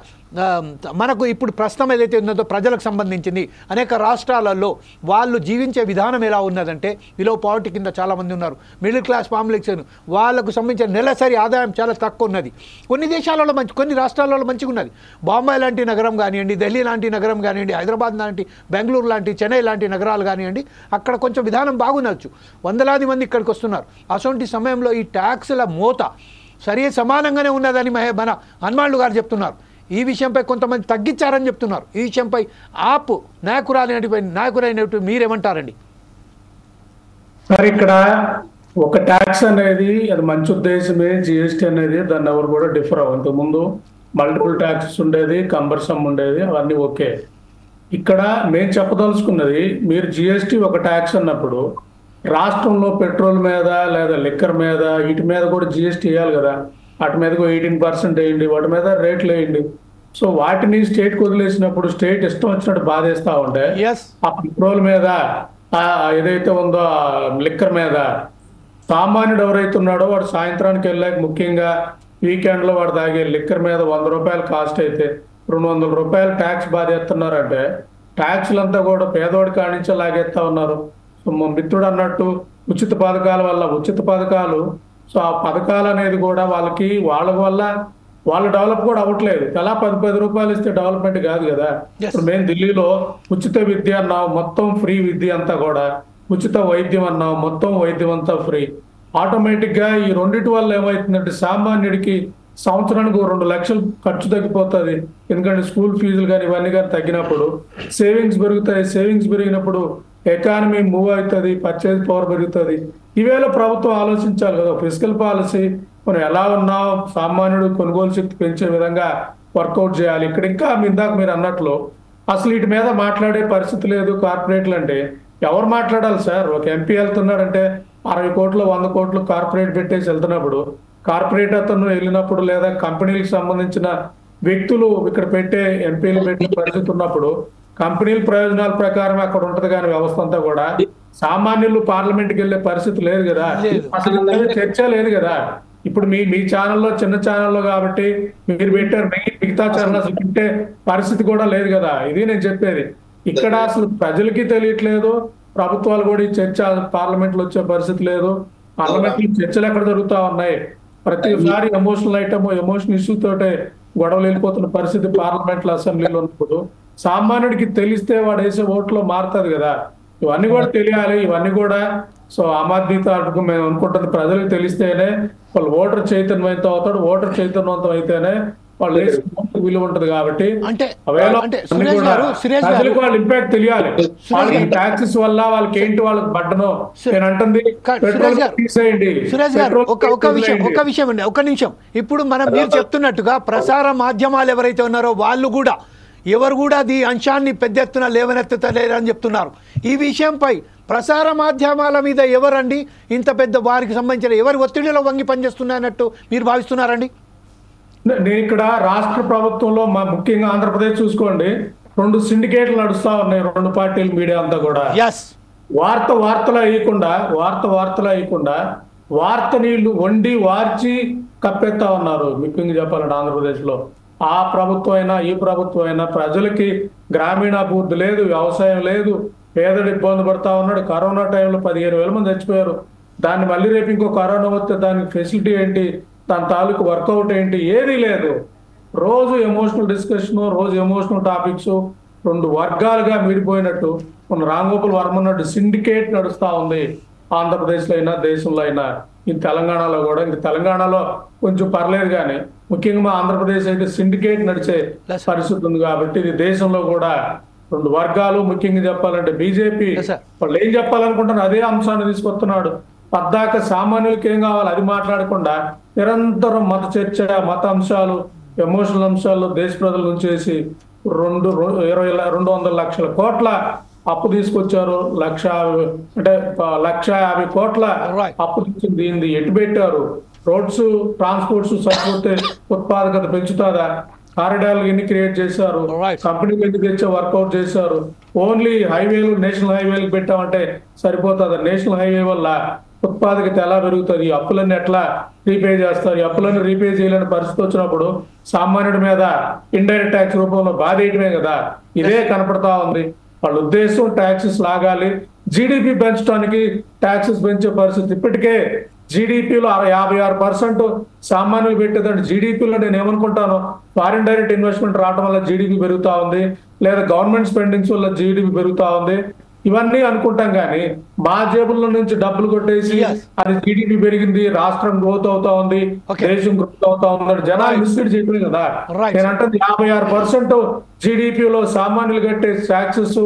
మనకు ఇప్పుడు ప్రశ్న ఏదైతే ఉన్నదో ప్రజలకు సంబంధించింది, అనేక రాష్ట్రాలలో వాళ్ళు జీవించే విధానం ఎలా ఉన్నదంటే బిలో పావర్టీ కింద చాలామంది ఉన్నారు, మిడిల్ క్లాస్ ఫ్యామిలీస్, వాళ్ళకు సంబంధించిన నెలసరి ఆదాయం చాలా తక్కువ ఉన్నది. కొన్ని దేశాలలో కొన్ని రాష్ట్రాలలో మంచిగా ఉన్నది. బాంబే లాంటి నగరం కానివ్వండి, ఢిల్లీ లాంటి నగరం కానివ్వండి, హైదరాబాద్ లాంటి, బెంగళూరు లాంటి, చెన్నై లాంటి నగరాలు కానివ్వండి, అక్కడ కొంచెం విధానం బాగుండొచ్చు. వందలాది మంది ఇక్కడికి వస్తున్నారు. అటువంటి సమయంలో ఈ ట్యాక్సుల మోత సరి సమానంగానే ఉన్నదని మన హనుమాన్లు గారు చెప్తున్నారు. ఈ విషయంపై కొంతమంది తగ్గించారని చెప్తున్నారు. ఈ విషయంపై ఆప్ నాయకురైనట్టు మీరేమంటారండి? సార్, ఇక్కడ ఒక ట్యాక్స్ అనేది అది మంచి ఉద్దేశమే. జిఎస్టీ అనేది దాన్ని ఎవరు కూడా డిఫర్ అవ్వదు. ముందు మల్టిపుల్ ట్యాక్సెస్ ఉండేది, కంబర్సమ్ ఉండేది, అవన్నీ ఓకే. ఇక్కడ మేము చెప్పదలుచుకున్నది, మీరు జిఎస్టీ ఒక ట్యాక్స్ అన్నప్పుడు రాష్ట్రంలో పెట్రోల్ మీద లేదా లిక్కర్ మీద వీటి మీద కూడా జిఎస్టీ వేయాలి కదా. వాటి మీద 18% వేయండి, వాటి మీద రేట్లు వేయండి. సో వాటిని స్టేట్కి వదిలేసినప్పుడు స్టేట్ ఇష్టం వచ్చినట్టు బాధేస్తా ఉంటే ఆ పెట్రోల్ మీద ఏదైతే ఉందో లిక్కర్ మీద సామాన్యుడు ఎవరైతే ఉన్నాడో వాడు సాయంత్రానికి వెళ్ళాక, ముఖ్యంగా వీకెండ్లో వాడు తాగే లిక్కర్ మీద 100 రూపాయలు కాస్ట్ అయితే 200 రూపాయలు ట్యాక్స్ బాధేస్తున్నారంటే ట్యాక్స్లంతా కూడా పేదోడి కానించే లాగేస్తా ఉన్నారు. సో మా మిత్రుడు అన్నట్టు ఉచిత పథకాల వల్ల ఉచిత పథకాలు, సో ఆ పథకాలు అనేది కూడా వాళ్ళ వల్ల వాళ్ళు డెవలప్ కూడా అవ్వట్లేదు. ఎలా 10 రూపాయలు ఇస్తే డెవలప్మెంట్ కాదు కదా. ఇప్పుడు మేము ఢిల్లీలో ఉచిత విద్య అన్నాం, మొత్తం ఫ్రీ విద్య అంతా కూడా, ఉచిత వైద్యం అన్నాం, మొత్తం వైద్యం అంతా ఫ్రీ. ఆటోమేటిక్ గా ఈ రెండింటి వల్ల ఏమవుతుందంటే సామాన్యుడికి సంవత్సరానికి 2 లక్షలు ఖర్చు తగ్గిపోతుంది. ఎందుకంటే స్కూల్ ఫీజులు కానీ ఇవన్నీ కానీ తగ్గినప్పుడు సేవింగ్స్ పెరుగుతాయి. సేవింగ్స్ పెరిగినప్పుడు ఎకానమీ మూవ్ అవుతుంది, పర్చేజ్ పవర్ పెరుగుతుంది. ఈవేళ ప్రభుత్వం ఆలోచించాలి కదా, ఫిజికల్ పాలసీ మనం ఎలా ఉన్నాం, సామాన్యుడు కొనుగోలు శక్తి పెంచే విధంగా వర్కౌట్ చేయాలి. ఇక్కడ ఇంకా ఇందాక మీరు అన్నట్లు అసలు వీటి మీద మాట్లాడే పరిస్థితి లేదు. కార్పొరేట్లు అంటే ఎవరు మాట్లాడాలి సార్? ఒక ఎంపీ వెళ్తున్నాడంటే 60 కోట్లు 100 కోట్లు కార్పొరేట్ పెట్టేసి వెళ్తున్నప్పుడు, కార్పొరేట్ అతను వెళ్ళినప్పుడు లేదా కంపెనీలకు సంబంధించిన వ్యక్తులు ఇక్కడ పెట్టే ఎంపీలు పెట్టే పరిస్థితి ఉన్నప్పుడు కంపెనీల ప్రయోజనాల ప్రకారం అక్కడ ఉంటది. కానీ వ్యవస్థ అంతా కూడా సామాన్యులు పార్లమెంట్కి వెళ్ళే పరిస్థితి లేదు కదా, అసలు చర్చ లేదు కదా. ఇప్పుడు మీ ఛానల్లో చిన్న ఛానల్లో కాబట్టి మీరు పెట్టారు, మిగతా ఛానల్ అసలు పెట్టే పరిస్థితి కూడా లేదు కదా. ఇది నేను చెప్పేది. ఇక్కడ అసలు ప్రజలకి తెలియట్లేదు, ప్రభుత్వాలు కూడా ఈ చర్చ పార్లమెంట్ లో వచ్చే పరిస్థితి లేదు. పార్లమెంట్ లో చర్చలు ఎక్కడ జరుగుతా ఉన్నాయి, ప్రతిసారి ఎమోషనల్ ఐటమ్, ఎమోషనల్ ఇష్యూ తోటే గొడవలు వెళ్ళిపోతున్న పరిస్థితి పార్లమెంట్ లో, అసెంబ్లీలో ఉన్నప్పుడు. సామాన్యుడికి తెలిస్తే వాడు వేసే ఓట్లో మారుతుంది కదా. ఇవన్నీ కూడా తెలియాలి. ఇవన్నీ కూడా సో ఆమ్ ఆద్మీ తాలూకు మేము అనుకుంటుంది ప్రజలకు తెలిస్తేనే వాళ్ళు ఓటర్ చైతన్యవంతం అవుతాడు. ఓటర్ చైతన్యవంతం అయితేనే వాళ్ళు విలువ ఉంటది కాబట్టి అంటే ప్రజలకు వాళ్ళ ఇంపాక్ట్ తెలియాలి. వాళ్ళకి ట్యాక్సెస్ వల్ల వాళ్ళకి ఏంటి వాళ్ళకి బడ్డను నేను అంటుంది సురేష్ గారు ఒక విషయం అండి, ఒక నిమిషం. ఇప్పుడు మీరు చెప్తున్నట్టుగా ప్రసార మాధ్యమాలు ఎవరైతే ఉన్నారో వాళ్ళు కూడా ఎవరు కూడా ఈ అంశాన్ని పెద్ద ఎత్తున లేవనెత్తలేరని చెప్తున్నారు. ఈ విషయంపై ప్రసార మాధ్యమాల మీద ఎవరండి ఇంత పెద్ద వారికి సంబంధించిన ఎవరి ఒత్తిడిలో వంగి పనిచేస్తున్నారన్నట్టు మీరు భావిస్తున్నారండి? నేను ఇక్కడ రాష్ట్ర ప్రభుత్వంలో ముఖ్యంగా ఆంధ్రప్రదేశ్ చూసుకోండి, 2 సిండికేట్లు నడుస్తా ఉన్నాయి, 2 పార్టీలు మీడియా అంతా కూడా. వార్తలు అయ్యకుండా వార్త నీళ్లు వండి వార్చి కప్పెత్తా ఉన్నారు. ముఖ్యంగా చెప్పాలంటే ఆంధ్రప్రదేశ్ లో ఆ ప్రభుత్వం అయినా ఈ ప్రభుత్వం అయినా ప్రజలకి గ్రామీణాభివృద్ధి లేదు, వ్యవసాయం లేదు, పేదలు ఇబ్బంది పడతా ఉన్నాడు. కరోనా టైంలో 15,000 మంది చచ్చిపోయారు. దాన్ని మళ్ళీ రేపు ఇంకో కరోనా వస్తే దానికి ఫెసిలిటీ ఏంటి, దాని తాలూకు వర్కౌట్ ఏంటి, ఏదీ లేదు. రోజు ఎమోషనల్ డిస్కషన్, రోజు ఎమోషనల్ టాపిక్స్, 2 వర్గాలుగా మీడిపోయినట్టు మన రాంగోపాల్ వర్మ అన్నట్టు సిండికేట్ నడుస్తా ఉంది ఆంధ్రప్రదేశ్లో అయినా దేశంలో అయినా. ఈ తెలంగాణలో కూడా, ఇంక తెలంగాణలో కొంచెం పర్లేదు కానీ ముఖ్యంగా మా ఆంధ్రప్రదేశ్ అయితే సిండికేట్ నడిచే పరిస్థితి ఉంది. కాబట్టి ఇది దేశంలో కూడా 2 వర్గాలు, ముఖ్యంగా చెప్పాలంటే బీజేపీ వాళ్ళు ఏం చెప్పాలనుకుంటున్నారు అదే అంశాన్ని తీసుకొస్తున్నాడు. పద్దాక సామాన్యులకి ఏం కావాలి అది మాట్లాడకుండా నిరంతరం మత చర్చ, మత అంశాలు, ఎమోషనల్ అంశాలు దేశ ప్రజల నుంచేసి 200 లక్షల కోట్ల అప్పు తీసుకొచ్చారు. 1,50 కోట్ల అప్పు తీసుకుని దీన్ని ఎటు పెట్టారు? రోడ్స్, ట్రాన్స్పోర్ట్స్ సరిపోతే ఉత్పాదకత పెంచుతుందా? కారిడార్లు ఎన్ని క్రియేట్ చేశారు? కంపెనీలు ఎన్ని తెచ్చే వర్కౌట్ చేశారు? ఓన్లీ హైవేలు, నేషనల్ హైవేలు పెట్టామంటే సరిపోతుందా? నేషనల్ హైవే వల్ల ఉత్పాదకత ఎలా పెరుగుతుంది? అప్పులన్నీ ఎట్లా రీపే చేస్తారు? ఈ అప్పులన్నీ రీపే చేయలేని పరిస్థితి వచ్చినప్పుడు సామాన్యుడి మీద ఇండైరెక్ట్ ట్యాక్స్ రూపంలో బాధేయటమే కదా. ఇదే కనపడతా ఉంది. వాళ్ళ ఉద్దేశం ట్యాక్సెస్ లాగాలి, జీడిపి పెంచడానికి ట్యాక్సెస్ పెంచే పరిస్థితి. ఇప్పటికే జీడిపిలో 56% సామాన్యులు పెట్టేదంటే జీడిపిలో నేను ఏమనుకుంటాను, ఫారిన్ డైరెక్ట్ ఇన్వెస్ట్మెంట్ రావడం వల్ల జీడిపి పెరుగుతా ఉంది, లేదా గవర్నమెంట్ స్పెండింగ్స్ వల్ల జీడిపి పెరుగుతా ఉంది, ఇవన్నీ అనుకుంటాం. కానీ మా జేబుల్లో నుంచి డబ్బులు కొట్టేసి అది జీడిపి పెరిగింది, రాష్ట్రం గ్రోత్ అవుతా ఉంది, దేశం గ్రోత్ అవుతా ఉంది, జనాలు మిస్లీడ్ చేయటమే కదా. నేనంటే 56% జీడిపిలో సామాన్యులు కట్టే ట్యాక్సెస్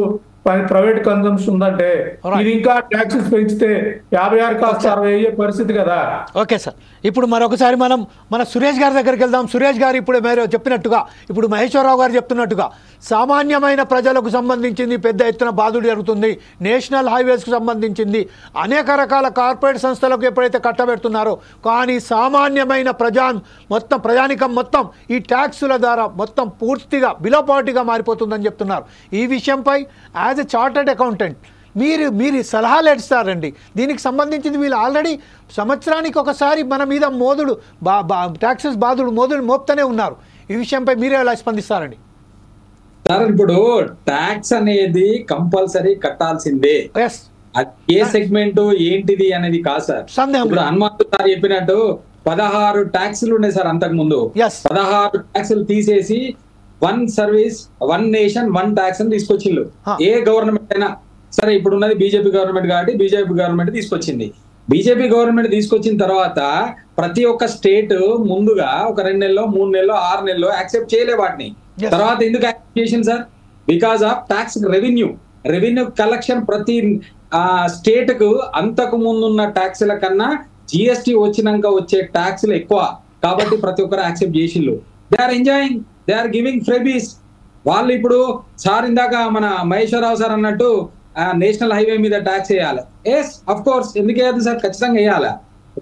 ప్రైవేట్ కన్సంప్షన్ ఉందంటే ఇది ఇంకా ట్యాక్సెస్ పెంచితే 56 కాస్త 60 అయ్యే పరిస్థితి కదా. ఓకే సార్, ఇప్పుడు మరొకసారి మన సురేష్ గారి దగ్గరికి వెళ్దాం. సురేష్ గారు ఇప్పుడు మీరు చెప్పినట్టుగా, ఇప్పుడు మహేశ్వరరావు గారు చెప్తున్నట్టుగా సామాన్యమైన ప్రజలకు సంబంధించింది పెద్ద ఎత్తున బాధలు జరుగుతుంది. నేషనల్ హైవేస్కు సంబంధించింది అనేక రకాల కార్పొరేట్ సంస్థలకు ఎప్పుడైతే కట్టబెడుతున్నారో, కానీ సామాన్యమైన ప్రజానికం మొత్తం ఈ ట్యాక్సుల ద్వారా మొత్తం పూర్తిగా బిలోపాటిగా మారిపోతుందని చెప్తున్నారు. ఈ విషయంపై యాజ్ ఎ చార్టర్డ్ అకౌంటెంట్ మీరు సలహాలు ఇస్తారండి. దీనికి సంబంధించింది వీళ్ళు ఆల్రెడీ సంవత్సరానికి ఒకసారి మన మీద ట్యాక్సెస్ మోదులు మోపుతూనే ఉన్నారు. ఈ విషయంపై మీరే ఎలా స్పందిస్తారండి? సార్, ఇప్పుడు ట్యాక్స్ అనేది కంపల్సరీ కట్టాల్సిందే. ఏ సెగ్మెంట్ ఏంటిది అనేది కాదు సార్. ఇప్పుడు హనుమంతు సార్ చెప్పినట్టు 16 ట్యాక్సులు ఉన్నాయి సార్ అంతకు ముందు. 16 ట్యాక్సులు తీసేసి 1 సర్వీస్ 1 నేషన్ 1 ట్యాక్స్ అని తీసుకొచ్చిండ్రు. ఏ గవర్నమెంట్ అయినా సరే, ఇప్పుడు ఉన్నది బీజేపీ గవర్నమెంట్ కాబట్టి బీజేపీ గవర్నమెంట్ తీసుకొచ్చింది. బీజేపీ గవర్నమెంట్ తీసుకొచ్చిన తర్వాత ప్రతి ఒక్క స్టేట్ ముందుగా ఒక 2 నెలలో 3 నెలలో 6 నెలలో యాక్సెప్ట్ చేయలే వాటిని. తర్వాత ఎందుకు యాక్సెప్ట్ చేసింది sir? Because of tax revenue collection ప్రతి స్టేట్ కు అంతకు ముందున్న ట్యాక్స్ల కన్నా జిఎస్టీ వచ్చినాక వచ్చే ట్యాక్స్లు ఎక్కువ కాబట్టి ప్రతి ఒక్కరు యాక్సెప్ట్ చేసిండ్రు. They are enjoying, they are giving freebies. వాళ్ళు ఇప్పుడు సార్ ఇందాక మన మహేశ్వరరావు సార్ అన్నట్టు నేషనల్ హైవే మీద ట్యాక్స్ వేయాలి. ఎస్, అఫ్ కోర్స్, ఎందుకు వేయద్దు సార్? ఖచ్చితంగా వేయాలి.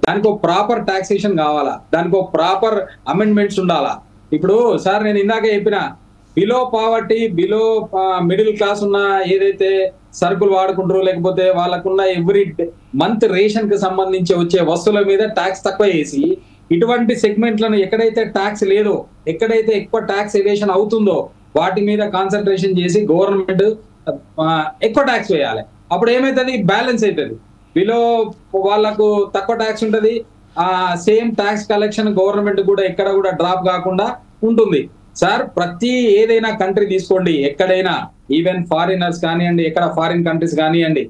దానికి ఒక ప్రాపర్ టాక్సేషన్ కావాలా, దానికి ఒక ప్రాపర్ అమెండ్మెంట్స్ ఉండాలా. ఇప్పుడు సార్ నేను ఇందాక చెప్పిన below poverty, below middle class ఉన్న ఏదైతే సరుకులు వాడుకుంటారో, లేకపోతే వాళ్ళకున్న ఎవ్రీ మంత్ రేషన్ కి సంబంధించి వచ్చే వస్తువుల మీద ట్యాక్స్ తక్కువ వేసి ఇటువంటి సెగ్మెంట్లను ఎక్కడైతే ట్యాక్స్ లేదో, ఎక్కడైతే ఎక్కువ ట్యాక్స్ ఎవేషన్ అవుతుందో వాటి మీద కాన్సన్ట్రేషన్ చేసి గవర్నమెంట్ ఎక్కువ ట్యాక్స్ వేయాలి. అప్పుడు ఏమైతుంది? బ్యాలెన్స్ అవుతుంది. బిలో వాళ్ళకు తక్కువ ట్యాక్స్ ఉంటుంది, సేమ్ ట్యాక్స్ కలెక్షన్ గవర్నమెంట్ కూడా ఎక్కడ కూడా డ్రాప్ కాకుండా ఉంటుంది. సార్, ప్రతి ఏదైనా కంట్రీ తీసుకోండి, ఎక్కడైనా ఈవెన్ ఫారినర్స్ కానివ్వండి, ఎక్కడ ఫారిన్ కంట్రీస్ కానివ్వండి,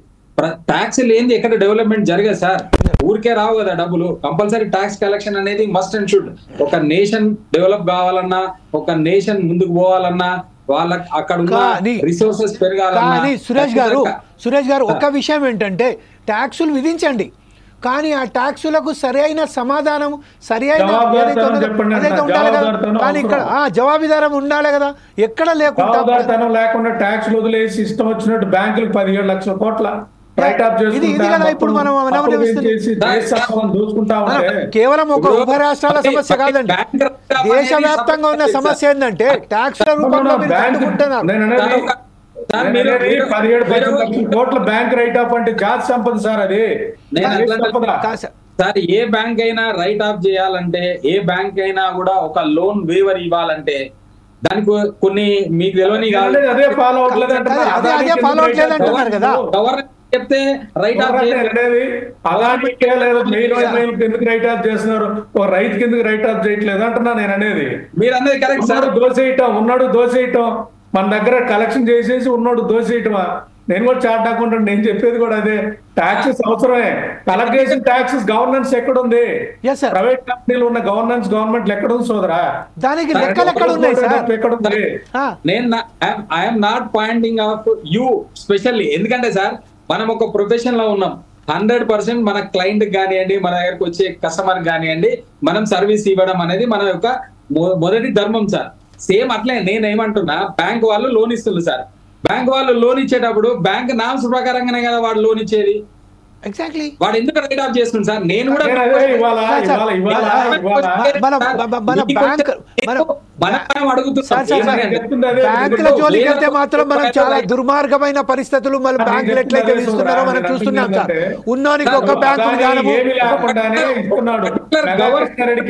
ట్యాక్స్ లేనిది ఎక్కడ డెవలప్మెంట్ జరగదు సార్. ఊరికే రావు కదా డబ్బులు. కంపల్సరీ ట్యాక్స్ కలెక్షన్ అనేది మస్ట్ అండ్ షుడ్. ఒక నేషన్ డెవలప్ కావాలన్నా, ఒక నేషన్ ముందుకు పోవాలన్నా, వాళ్ళకి అక్కడ ఉన్న రిసోర్సెస్ పెరగాలన్నా. సురేష్ గారు ఒక విషయం ఏంటంటే ట్యాక్సులు విధించండి, కానీ ఆ ట్యాక్సులకు సరైన సమాధానం సరైన కానీ ఇక్కడ జవాబుదారం ఉండాలి కదా. ఎక్కడ లేకుండా ట్యాక్స్ వదిలేసి ఇష్టం వచ్చినట్టు బ్యాంకులకు 17 లక్షల కోట్ల కేవలం ఒక ఉభయ రాష్ట్రాల సమస్య కాదండి, దేశవ్యాప్తంగా ఉన్న సమస్య ఏంటంటే ట్యాక్స్ రూపంలో మీరు కట్టుకుంటున్నారు. 17 కోట్ల బ్యాంక్ రైట్ ఆఫ్ అంటే జాతి సంపద సార్. అది సార్ ఏ బ్యాంక్ అయినా రైట్ ఆఫ్ చేయాలంటే, ఏ బ్యాంక్ అయినా కూడా ఒక లోన్ వేవర్ ఇవ్వాలంటే దానికి కొన్ని మీకు తెలియని అదే ఫాలో అవట్లేదు గవర్నమెంట్ చెప్తే రైట్ ఆఫ్ అలాంటి ఎందుకు రైట్ ఆఫ్ చేస్తున్నారు, ఒక రైతు కిందకి రైట్ ఆఫ్ చేయట్లేదు అంటున్నా నేను అనేది. మీరు అనేది కరెక్ట్ సార్. దోసేయటం ఉన్నాడు, దోసేయటం మన దగ్గర కలెక్షన్ చేసేసి ఉన్నాడు దోసేయటమా. నేను కూడా చార్ట్ అకౌంటెంట్, నేను చెప్పేది కూడా అదే. ట్యాక్సెస్ అవసరమే, కలెక్ట్ చేసిన ట్యాక్సెస్ గవర్నెన్స్ ఎక్కడుంది? ప్రైవేట్ కంపెనీలు ఉన్న గవర్నెన్స్ గవర్నమెంట్ ఎక్కడుంది సోదరా? దానికి లెక్కలు ఎక్కడ ఉన్నాయి సార్? ఎక్కడుంది? నేను I'm not Poynting of you specially. ఎందుకంటే సార్ మనం ఒక ప్రొఫెషన్ లో ఉన్నాం. 100% మన క్లయింట్ కానివ్వండి, మన దగ్గరకు వచ్చే కస్టమర్ కానివ్వండి, మనం సర్వీస్ ఇవ్వడం అనేది మన యొక్క మొదటి ధర్మం సార్. సేమ్ అట్లే నేనేమంటున్నా, బ్యాంక్ వాళ్ళు లోన్ ఇస్తున్నారు సార్. బ్యాంక్ వాళ్ళు లోన్ ఇచ్చేటప్పుడు బ్యాంక్ నామ్స్ ప్రకారంగానే కదా వాడు లోన్ ఇచ్చేది. ఎగ్జాక్ట్లీ వాడు ఎందుకు రైట్ ఆఫ్ చేస్తుంది సార్? నేను కూడా బ్యాంకుల జోలికి వెళ్తే మాత్రం మనం చాలా దుర్మార్గమైన పరిస్థితులు మన బ్యాంకులు ఎట్లయితే ఇస్తున్నారో మనం చూస్తున్నాం సార్. ఉన్నోనికి ఒక బ్యాంకు కృష్ణారెడ్డికి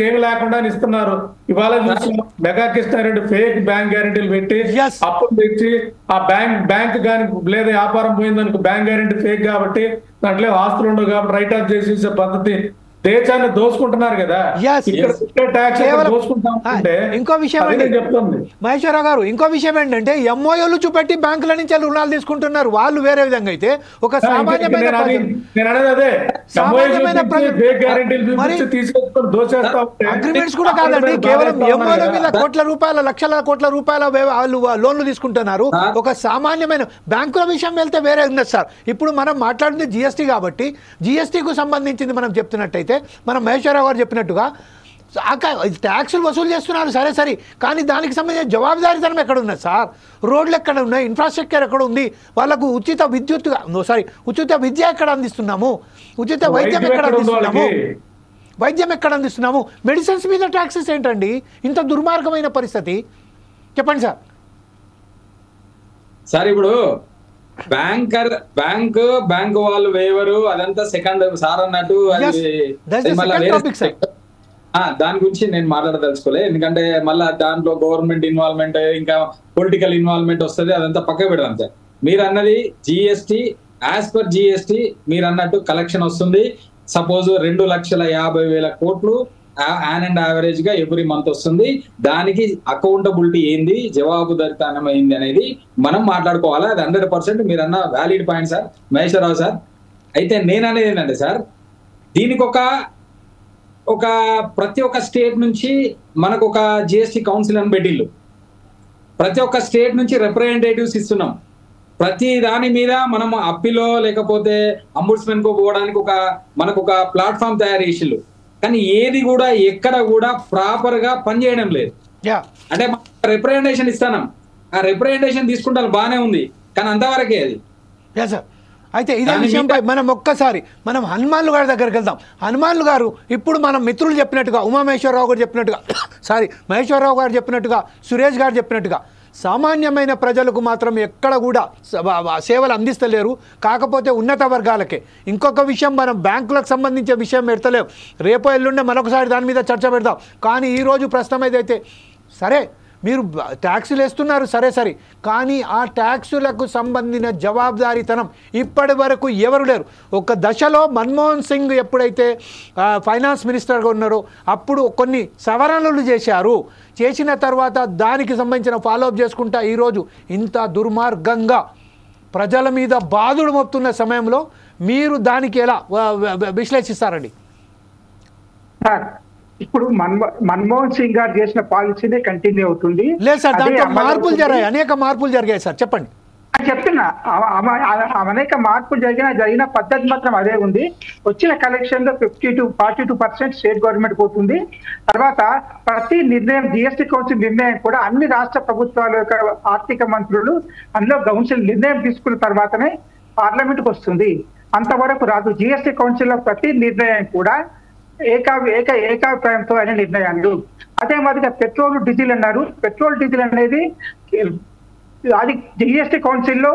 ఏమి లేకుండా ఇస్తున్నారు. ఇవాళ మెగా కృష్ణారెడ్డి ఫేక్ బ్యాంక్ గ్యారెంటీలు పెట్టి అప్పులు తెచ్చి ఆ బ్యాంక్ కానీ లేదా వ్యాపారం పోయిందనుకో బ్యాంక్ గ్యారెంటీ ఫేక్ కాబట్టి దాంట్లో ఆస్తులు ఉండవు కాబట్టి రైట్ ఆఫ్ చేసేసే పద్ధతి దేశాన్ని దోసుకుంటున్నారు కదా. ఇంకో విషయం చెప్తుంది మహేశ్వరరావు గారు, ఇంకో విషయం ఏంటంటే ఎంఓయూలు చూపెట్టి బ్యాంకుల నుంచి రుణాలు తీసుకుంటున్నారు. వాళ్ళు వేరే విధంగా అయితే ఒక సామాన్యమైన అగ్రిమెంట్స్ కూడా కాదండి, కేవలం ఎంఓల మీద లక్షల కోట్ల రూపాయల వాళ్ళు లోన్లు తీసుకుంటున్నారు. ఒక సామాన్యమైన బ్యాంకుల విషయం వెళ్తే వేరే ఉన్నది సార్. ఇప్పుడు మనం మాట్లాడుతుంది జిఎస్టీ కాబట్టి జిఎస్టీకు సంబంధించింది మనం చెప్తున్నట్టయితే మనం మహేశ్వరరావు గారు చెప్పినట్టుగా ట్యాక్సులు వసూలు చేస్తున్నారు సరే సరే, కానీ దానికి సంబంధించిన జవాబుదారీతనం ఎక్కడ ఉన్నది సార్? రోడ్లు ఎక్కడ ఉన్నాయి? ఇన్ఫ్రాస్ట్రక్చర్ ఎక్కడ ఉంది? వాళ్ళకు ఉచిత విద్య ఎక్కడ అందిస్తున్నాము? ఉచిత వైద్యం ఎక్కడ అందిస్తున్నాము? మెడిసిన్స్ మీద ట్యాక్సెస్ ఏంటండి? ఇంత దుర్మార్గమైన పరిస్థితి చెప్పండి సార్. సార్ ఇప్పుడు బ్యాంక్ వాళ్ళు వేవరు అదంతా సెకండ్ సార్ అన్నట్టు దాని గురించి నేను మాట్లాడదలుచుకోలే. ఎందుకంటే మళ్ళీ దాంట్లో గవర్నమెంట్ ఇన్వాల్వ్మెంట్ ఇంకా పొలిటికల్ ఇన్వాల్వ్మెంట్ వస్తుంది, అదంతా పక్క పెడదాం సార్. మీరు అన్నది జిఎస్టీ, యాజ్ పర్ జిఎస్టీ మీరు అన్నట్టు కలెక్షన్ వస్తుంది. సపోజ్ 2,50,000 కోట్లు యాన్ అండ్ యావరేజ్ గా ఎవ్రీ మంత్ వస్తుంది. దానికి అకౌంటబిలిటీ ఏంది, జవాబుదారితనం ఏంది అనేది మనం మాట్లాడుకోవాలా. అది 100% మీరు అన్న valid point sir Maheswara Rao sir. అయితే నేను అనేది ఏంటంటే సార్, దీనికి ఒక ప్రతి ఒక్క స్టేట్ నుంచి మనకు ఒక జిఎస్టీ కౌన్సిల్ అని పెట్టిల్లు. ప్రతి ఒక్క స్టేట్ నుంచి రిప్రజెంటేటివ్స్ ఇస్తున్నాం. ప్రతి దాని మీద మనం అప్పీలో లేకపోతే అంబుడ్స్మెన్ కు పోవడానికి మనకు ఒక ప్లాట్ఫామ్ తయారు చేసిల్లు. కానీ ఏది కూడా ఎక్కడ కూడా ప్రాపర్ గా పనిచేయడం లేదు. అంటే రిప్రజెంటేషన్ ఇస్తాం, ఆ రిప్రజెంటేషన్ తీసుకుంటాను బాగానే ఉంది, కానీ అంతవరకే అది. అయితే ఇదే విషయంపై మనం ఒక్కసారి మనం హనుమాన్లు గారి దగ్గరికి వెళ్దాం. హనుమాన్లు గారు ఇప్పుడు మనం మిత్రులు చెప్పినట్టుగా, ఉమామహేశ్వరరావు గారు చెప్పినట్టుగా, మహేశ్వరరావు గారు చెప్పినట్టుగా, సురేష్ గారు చెప్పినట్టుగా సామాన్యమైన ప్రజలకు మాత్రం ఎక్కడ కూడా సేవలు అందిస్తలేరు. కాకపోతే ఉన్నత వర్గాలకే. ఇంకొక విషయం, మనం బ్యాంకులకు సంబంధించిన విషయం పెడతలేం, రేపో ఎల్లుండే మరొకసారి దాని మీద చర్చ పెడదాం. కానీ ఈరోజు ప్రశ్న ఏదైతే సరే మీరు ట్యాక్సులు వేస్తున్నారు సరే సరే, కానీ ఆ ట్యాక్సులకు సంబంధించిన జవాబుదారీతనం ఇప్పటి వరకు ఎవరు లేరు. ఒక దశలో మన్మోహన్ సింగ్ ఎప్పుడైతే ఫైనాన్స్ మినిస్టర్గా ఉన్నారో అప్పుడు కొన్ని సవరణలు చేసిన తర్వాత దానికి సంబంధించిన ఫాలోఅప్ చేసుకుంటా ఈరోజు ఇంత దుర్మార్గంగా ప్రజల మీద బాధుడు మోపుతున్న సమయంలో మీరు దానికి ఎలా విశ్లేషిస్తారండి? ఇప్పుడు మన్మోహన్ సింగ్ గారు చేసిన పాలసీనే కంటిన్యూ అవుతుంది. లేదు సార్, దాంట్లో మార్పులు జరిగాయి, అనేక మార్పులు జరిగాయి సార్, చెప్పండి. చెప్తున్నా, అనేక మార్పులు జరిగిన పద్ధతి మాత్రం అదే ఉంది. వచ్చిన కలెక్షన్ లో 42% స్టేట్ గవర్నమెంట్ పోతుంది. తర్వాత ప్రతి నిర్ణయం జిఎస్టీ కౌన్సిల్ నిర్ణయం కూడా అన్ని రాష్ట్ర ప్రభుత్వాల యొక్క ఆర్థిక మంత్రులు అందులో కౌన్సిల్ నిర్ణయం తీసుకున్న తర్వాతనే పార్లమెంట్కి వస్తుంది, అంతవరకు రాదు. జిఎస్టీ కౌన్సిల్ లో ప్రతి నిర్ణయం కూడా ఏకాభిప్రాయంతో అయిన నిర్ణయాలు. అదే మాదిరిగా పెట్రోల్ డీజిల్ అన్నారు. పెట్రోల్ డీజిల్ అనేది అది జిఎస్టీ కౌన్సిల్లో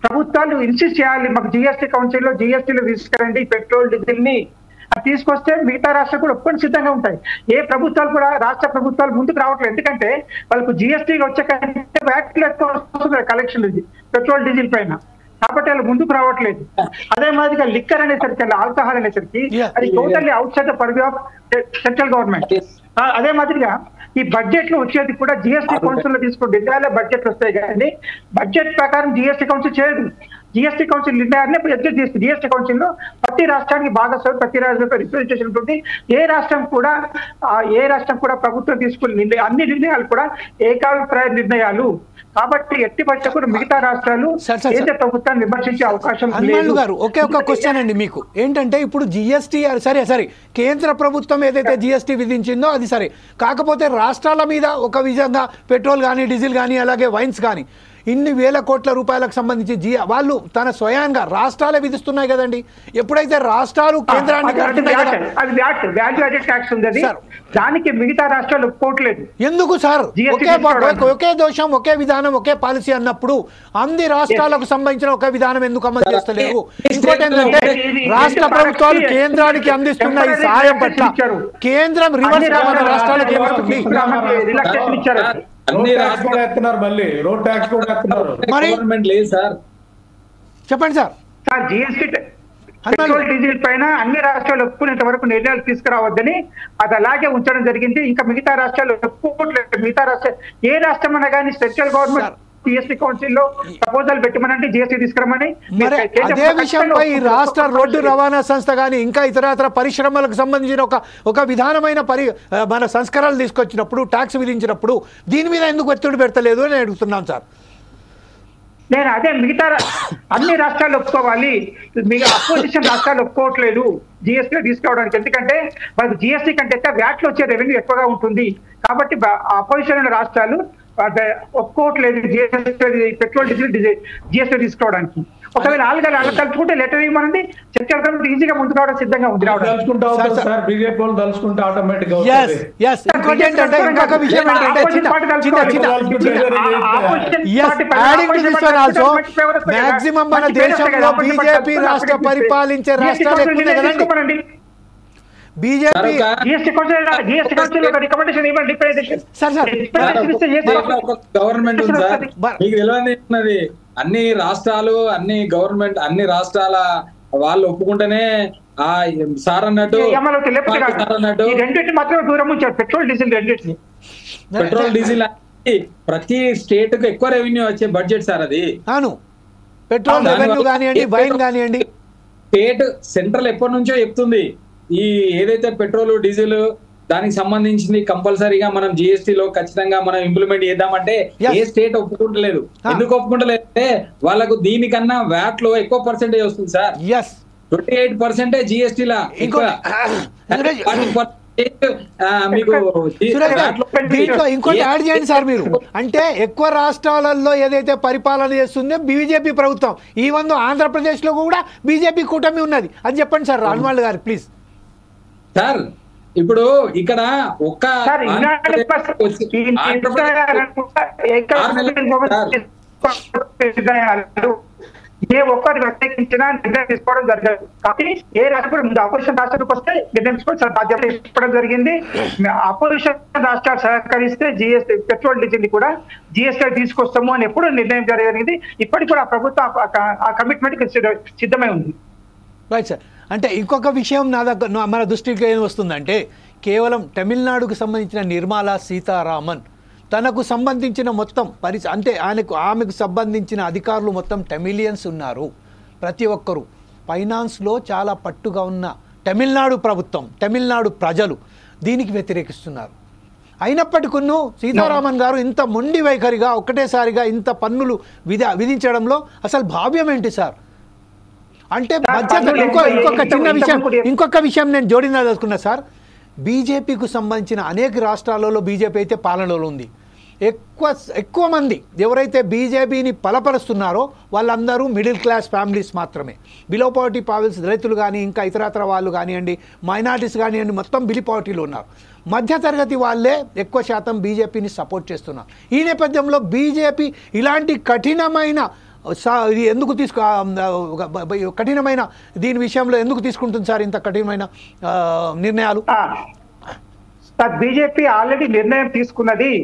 ప్రభుత్వాలు ఇన్సిస్ట్ చేయాలి, మాకు జిఎస్టీ కౌన్సిల్లో జిఎస్టీలో తీసుకురండి పెట్రోల్ డీజిల్ ని. అది తీసుకొస్తే మిగతా రాష్ట్రాలు కూడా ఒప్పుకొని సిద్ధంగా ఉంటాయి. ఏ ప్రభుత్వాలు కూడా రాష్ట్ర ప్రభుత్వాలు ముందుకు రావట్లేదు, ఎందుకంటే వాళ్ళకు జిఎస్టీ వచ్చే కంటే వ్యాట్లు ఎక్కువ వస్తుంది కలెక్షన్ పెట్రోల్ డీజిల్ పైన, కాబట్టి వాళ్ళు ముందుకు రావట్లేదు. అదే మాదిరిగా లిక్కర్ అనేసరికి ఆల్కహాల్ అనేసరికి అది totally out side the purview of central government. అదే మాదిరిగా ఈ బడ్జెట్ లో వచ్చేది కూడా జిఎస్టీ కౌన్సిల్ లో తీసుకుంటే ఇతర బడ్జెట్లు వస్తాయి, కానీ బడ్జెట్ ప్రకారం జిఎస్టీ కౌన్సిల్ చేయదు. జిఎస్టీ కౌన్సిల్ నిర్ణయాన్ని ఎగ్జిక్యూట్ చేస్తుంది. జిఎస్టీ కౌన్సిల్ లో ప్రతి రాష్ట్రానికి భాగస్వామి, ప్రతి రాష్ట్రానికి రిప్రజెంటేషన్ ఉంటుంది. ఏ రాష్ట్రం కూడా ప్రభుత్వం తీసుకునే అన్ని నిర్ణయాలు కూడా ఏకాభిప్రాయ నిర్ణయాలు. కాబట్టి ఎట్టి పక్షకులు మిగతా రాష్ట్రాలు కేంద్ర ప్రభుత్వాన్ని విమర్శించే అవకాశం లేదు. గారు ఒకే ఒక క్వశ్చన్ అండి మీకు ఏంటంటే, ఇప్పుడు జిఎస్టీ సరే కేంద్ర ప్రభుత్వం ఏదైతే జిఎస్టీ విధించిందో అది సరే, కాకపోతే రాష్ట్రాల మీద ఒక విధంగా పెట్రోల్ కానీ డీజిల్ కానీ అలాగే వైన్స్ కానీ ఇన్ని వేల కోట్ల రూపాయలకు సంబంధించి వాళ్ళు తన స్వయంగా రాష్ట్రాలే విధిస్తున్నాయి కదండి. ఎప్పుడైతే రాష్ట్రాలు కేంద్రాన్ని దానికి మిగతా రాష్ట్రాలు ఒప్పుకోవట్లేదు. ఎందుకు సార్? ఒకే దోషం, ఒకే విధానం, ఒకే పాలసీ అన్నప్పుడు అన్ని రాష్ట్రాలకు సంబంధించిన ఒక విధానం ఎందుకు అమలు చేస్తలేవు? ఇంకోటి ఏంటంటే, రాష్ట్ర ప్రభుత్వాలు కేంద్రానికి అందిస్తున్న ఈ సాయం పట్ల కేంద్రం రివర్స్ రాష్ట్రాలకు ఏమిస్తుంది? అన్ని రాష్ట్రాలు ఎత్తున్నారు, మళ్ళీ రోడ్ ట్యాక్స్ కూడా ఎత్తున్నారు. గవర్నమెంట్ లేదు సార్. చెప్పండి సార్. జిఎస్టీ పెట్రోల్ డీజిల్ పైన అన్ని రాష్ట్రాలు ఒప్పుకునేంత వరకు నిర్ణయాలు తీసుకురావద్దని అది అలాగే ఉంచడం జరిగింది. ఇంకా మిగతా రాష్ట్రాలు ఒప్పుకోవట్లేదు. మిగతా రాష్ట్రాలు ఏ రాష్ట్రం అన్నా కానీ సెంట్రల్ గవర్నమెంట్ జిఎస్టీ కౌన్సిల్ లో ప్రపోజల్ పెట్టమనంటే జిఎస్టీ తీసుకురమని. అదే విషయంపై రాష్ట్ర రోడ్డు రవాణా సంస్థ కానీ ఇంకా ఇతర పరిశ్రమలకు సంబంధించిన ఒక విధానమైన మన సంస్కరణలు తీసుకొచ్చినప్పుడు, ట్యాక్స్ విధించినప్పుడు దీని మీద ఎందుకు ఒత్తిడి పెడతలేదు అని అడుగుతున్నాం సార్. నేను అదే మిగతా అన్ని రాష్ట్రాలు ఒప్పుకోవాలి, మిగతా అపోజిషన్ రాష్ట్రాలు ఒప్పుకోవట్లేదు జిఎస్టీ తీసుకురావడానికి. ఎందుకంటే వాళ్ళకి జిఎస్టీ కంటే ఎక్కువ వ్యాట్లు వచ్చే రెవెన్యూ ఎక్కువగా ఉంటుంది. కాబట్టి అపోజిషన్ రాష్ట్రాలు ఒప్పుకోవట్లేదు పెట్రోల్ డీజిల్ జిఎస్టీ తీసుకోవడానికి. ఒకవేళ వాళ్ళ తలుచుకుంటే లెటర్ ఇవ్వమనండి, చర్చలు ఈజీగా ముందు కావడం సిద్ధంగా ఉంది. మాక్సిమం మన దేశంలో బీజేపీ రాష్ట్ర పరిపాలించే రాష్ట్రాలు ఎక్కువ కదండి. బీజేపీ గవర్నమెంట్ ఉంది సార్, మీకు తెలియదు. అన్ని రాష్ట్రాలు అన్ని రాష్ట్రాల వాళ్ళు ఒప్పుకుంటేనే ఆ సార్ అన్నట్టు మాత్రమే దూరం ఉంచారు పెట్రోల్ డీజిల్ ప్రతి స్టేట్ కు ఎక్కువ రెవెన్యూ వచ్చే బడ్జెట్ సార్ అది. పెట్రోల్ కానివ్వండి, వైన్ కానివ్వండి, స్టేట్ సెంట్రల్ ఎప్పటి నుంచో చెప్తుంది ఈ ఏదైతే పెట్రోల్ డీజిల్ దానికి సంబంధించింది కంపల్సరీగా మనం జిఎస్టీ లో ఖచ్చితంగా మనం ఇంప్లిమెంట్ చేద్దామంటే ఏ స్టేట్ ఒప్పుకుంటలేదు. ఎందుకు ఒప్పుకుంటలేదు అంటే వాళ్ళకు దీనికన్నా వ్యాట్ లో ఎక్కువ పర్సెంటేజ్ వస్తుంది సార్. 28% జిఎస్టీ లా ఎక్కువ. ఇంకోటి యాడ్ చేయండి సార్ మీరు. అంటే ఎక్కువ రాష్ట్రాలలో ఏదైతే పరిపాలన చేస్తుందో బీజేపీ ప్రభుత్వం, ఈ వంద ఆంధ్రప్రదేశ్ లో కూడా బీజేపీ కూటమి ఉన్నది, అది చెప్పండి సార్ రాన్వాల్ గారు ప్లీజ్. సార్ ఇప్పుడు ఇక్కడ ఒక్క ఏ ఒక్కరు వ్యతిరేకించినా నిర్ణయం తీసుకోవడం జరగదు. కాబట్టి ఏ రాష్ట్రం ముందు అపోజిషన్ రాష్ట్రానికి వస్తే నిర్ణయం తీసుకోవడం బాధ్యత తీసుకోవడం జరిగింది. అపోజిషన్ రాష్ట్రాలు సహకరిస్తే జిఎస్టీ పెట్రోల్ డీజిల్ కూడా జిఎస్టీ తీసుకొస్తాము అని ఎప్పుడు నిర్ణయం జరిగింది. ఇప్పటికి కూడా ప్రభుత్వం ఆ కమిట్మెంట్ సిద్ధమై ఉంది. Right sir. అంటే ఇంకొక విషయం మన దృష్టికి ఏం వస్తుందంటే, కేవలం తమిళనాడుకు సంబంధించిన నిర్మలా సీతారామన్ తనకు సంబంధించిన మొత్తం అంటే ఆమెకు సంబంధించిన అధికారులు మొత్తం తమిళియన్స్ ఉన్నారు. ప్రతి ఒక్కరూ ఫైనాన్స్లో చాలా పట్టుగా ఉన్న తమిళనాడు ప్రభుత్వం, తమిళనాడు ప్రజలు దీనికి వ్యతిరేకిస్తున్నారు. అయినప్పటికీ సీతారామన్ గారు ఇంత మొండి వైఖరిగా ఒక్కటేసారిగా ఇంత పన్నులు విధించడంలో అసలు భావ్యం ఏంటి సార్? అంటే ఇంకొక విషయం నేను జోడించదలుచుకున్నా సార్. బీజేపీకి సంబంధించిన అనేక రాష్ట్రాలలో బీజేపీ అయితే పాలనలో ఉంది. ఎక్కువ మంది ఎవరైతే బీజేపీని బలపరుస్తున్నారో వాళ్ళందరూ మిడిల్ క్లాస్ ఫ్యామిలీస్ మాత్రమే. బిలో పావర్టీ పావిల్స్ రైతులు కానీ ఇంకా ఇతరత్ర వాళ్ళు కానివ్వండి, మైనారిటీస్ కానివ్వండి, మొత్తం బిలో పావర్టీలో ఉన్నారు. మధ్యతరగతి వాళ్ళే ఎక్కువ శాతం బీజేపీని సపోర్ట్ చేస్తున్నారు. ఈ నేపథ్యంలో బీజేపీ ఇలాంటి కఠినమైన దీని విషయంలో ఎందుకు తీసుకుంటుంది సార్ ఇంత కఠినమైన నిర్ణయాలు? బీజేపీ ఆల్రెడీ నిర్ణయం తీసుకున్నది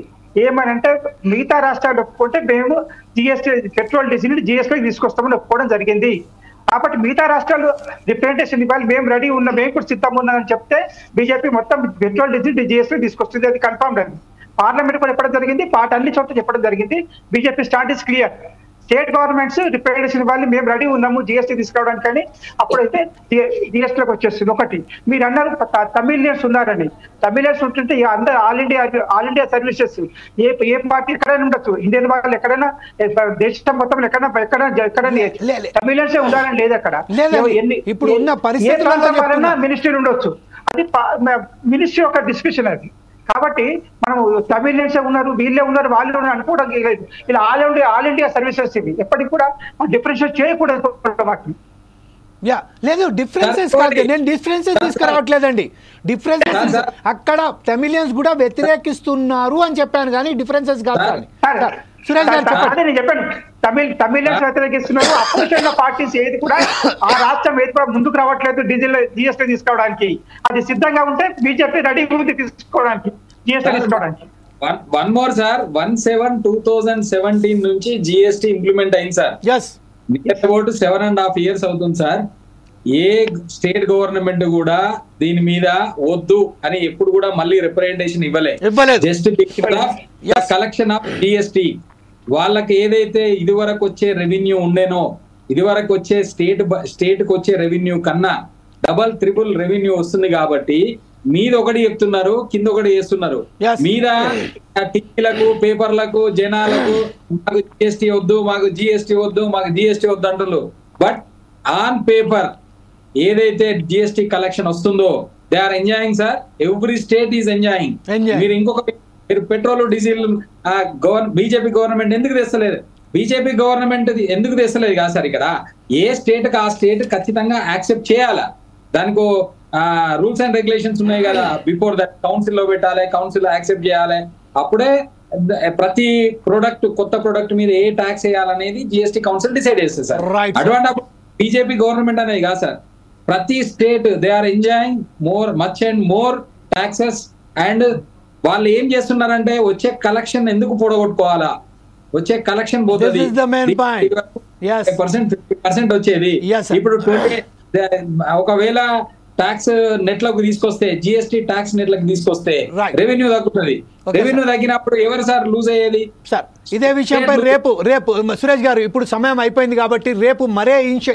ఏమనంటే మిగతా రాష్ట్రాలు ఒప్పుకుంటే మేము జిఎస్టీ పెట్రోల్ డీజిల్ జిఎస్టీ తీసుకొస్తామని ఒప్పుకోవడం జరిగింది. కాబట్టి మిగతా రాష్ట్రాలు రిప్రజెంటేషన్ ఇవ్వాలి, మేము రెడీ ఉన్నాం, మేము కూడా సిద్ధం ఉన్నామని చెప్తే బీజేపీ మొత్తం పెట్రోల్ డీజిల్ జిఎస్టీ తీసుకొస్తుంది. అది కన్ఫర్మ్ లేదు. పార్లమెంట్ కూడా చెప్పడం జరిగింది, అన్ని చోట్ల చెప్పడం జరిగింది. BJP stand is clear. State governments representation ఇవ్వాలి, మేము రెడీ ఉన్నాము జిఎస్టీ తీసుకోవడానికి అని. అప్పుడైతే జిఎస్టీలోకి వచ్చేస్తుంది. ఒకటి మీరు అన్నారు తమిళియన్స్ ఉన్నారని. తమిళియన్స్ ఉంటుంటే అందరు ఆల్ ఇండియా సర్వీసెస్ ఏ పార్టీ ఎక్కడైనా ఉండొచ్చు, ఇండియన్ వాళ్ళు ఎక్కడైనా దేశం మొత్తం ఎక్కడైనా తమిళియన్స్ ఉండాలని లేదు. అక్కడ ఇప్పుడు ఏ ప్రాంతం మినిస్ట్రీ ఉండొచ్చు. అది మినిస్ట్రీ ఒక డిస్కషన్ అది. కాబట్టి మనం తమిళియన్స్ ఉన్నారు, వీళ్ళే ఉన్నారు, వాళ్ళు ఉన్నారు అనుకోవడం లేదు. ఇలా ఆల్ ఇండియా సర్వీసెస్ ఇవి ఎప్పటికి కూడా డిఫరెన్షియేట్ చేయకూడదు. వాటిని లేదు డిఫరెన్సెస్ కాదు, నేను డిఫరెన్సెస్ తీసుకురావట్లేదండి. డిఫరెన్సెస్ అక్కడ తమిళియన్స్ కూడా వ్యతిరేకిస్తున్నారు అని చెప్పాను కానీ డిఫరెన్సెస్ కాదు. సురేష్ గారు చెప్పండి. నేను చెప్పాను తమిళియన్స్ వ్యతిరేకిస్తున్నారు. అపోజిషన్ పార్టీస్ ఏది కూడా ఆ రాష్ట్రం ఏది కూడా ముందుకు రావట్లేదు డీజిల్ జిఎస్టీ తీసుకోవడానికి. అది సిద్ధంగా ఉంటే బీజేపీ రెడీ ఉంది తీసుకోవడానికి, జిఎస్టీ తీసుకోవడానికి. వన్ మోర్ సార్, 1/7/2017 నుంచి జిఎస్టీ ఇంప్లిమెంట్ అయింది సార్. అబౌట్ 7.5 years అవుతుంది సార్. ఏ స్టేట్ గవర్నమెంట్ కూడా దీని మీద వద్దు అని ఎప్పుడు కూడా మళ్ళీ రిప్రజెంటేషన్ ఇవ్వలేదు. Just collection of GST. వాళ్ళకి ఏదైతే ఇది వరకు వచ్చే రెవెన్యూ ఉండేనో, ఇది వరకు వచ్చే స్టేట్ కు వచ్చే రెవెన్యూ కన్నా డబల్ ట్రిపుల్ రెవెన్యూ వస్తుంది. కాబట్టి మీద ఒకటి చెప్తున్నారు, కింద ఒకటి చేస్తున్నారు. మీద టీవీలకు, పేపర్లకు, జనాలకు మాకు జిఎస్టీ వద్దు, మాకు జిఎస్టీ వద్దు, మాకు జిఎస్టీ వద్దు అంటున్నారు. బట్ ఆన్ పేపర్ ఏదైతే జిఎస్టీ కలెక్షన్ వస్తుందో they are enjoying sir. Every state is enjoying. మీరు పెట్రోల్ డీజిల్ బీజేపీ గవర్నమెంట్ ఎందుకు తెస్తలేదు? బీజేపీ గవర్నమెంట్ ఎందుకు తెస్తలేదు కాదు సార్. ఇక్కడ ఏ స్టేట్ కి ఆ స్టేట్ ఖచ్చితంగా యాక్సెప్ట్ చేయాలా, దానికి రూల్స్ అండ్ రెగ్యులేషన్స్ ఉన్నాయి కదా. బిఫోర్ దట్ కౌన్సిల్ లో పెట్టాలి, కౌన్సిల్ యాక్సెప్ట్ చేయాలి. అప్పుడే ప్రతి ప్రోడక్ట్, కొత్త ప్రోడక్ట్ మీద ఏ ట్యాక్స్ వేయాలనేది జిఎస్టీ కౌన్సిల్ డిసైడ్ చేస్తుంది సార్. అటువంటి బీజేపీ గవర్నమెంట్ అనేది కాదు సార్. ప్రతి state they are enjoying much and more taxes. And వాళ్ళు ఏం చేస్తున్నారంటే వచ్చే కలెక్షన్ ఎందుకు పొడగొట్టుకోవాలా, వచ్చే కలెక్షన్ పోతుంది 50% వచ్చేది. ఇప్పుడు ఒకవేళ ట్యాక్స్ నెట్లకు తీసుకొస్తే, జిఎస్టీ ట్యాక్స్ నెట్లకు తీసుకొస్తే రెవెన్యూ తగ్గుతుంది. రెవెన్యూ తగ్గినప్పుడు ఎవరు సార్ లూజ్ అయ్యేది? సార్ ఇదే విషయంపై రేపు సురేష్ గారు, ఇప్పుడు సమయం అయిపోయింది కాబట్టి రేపు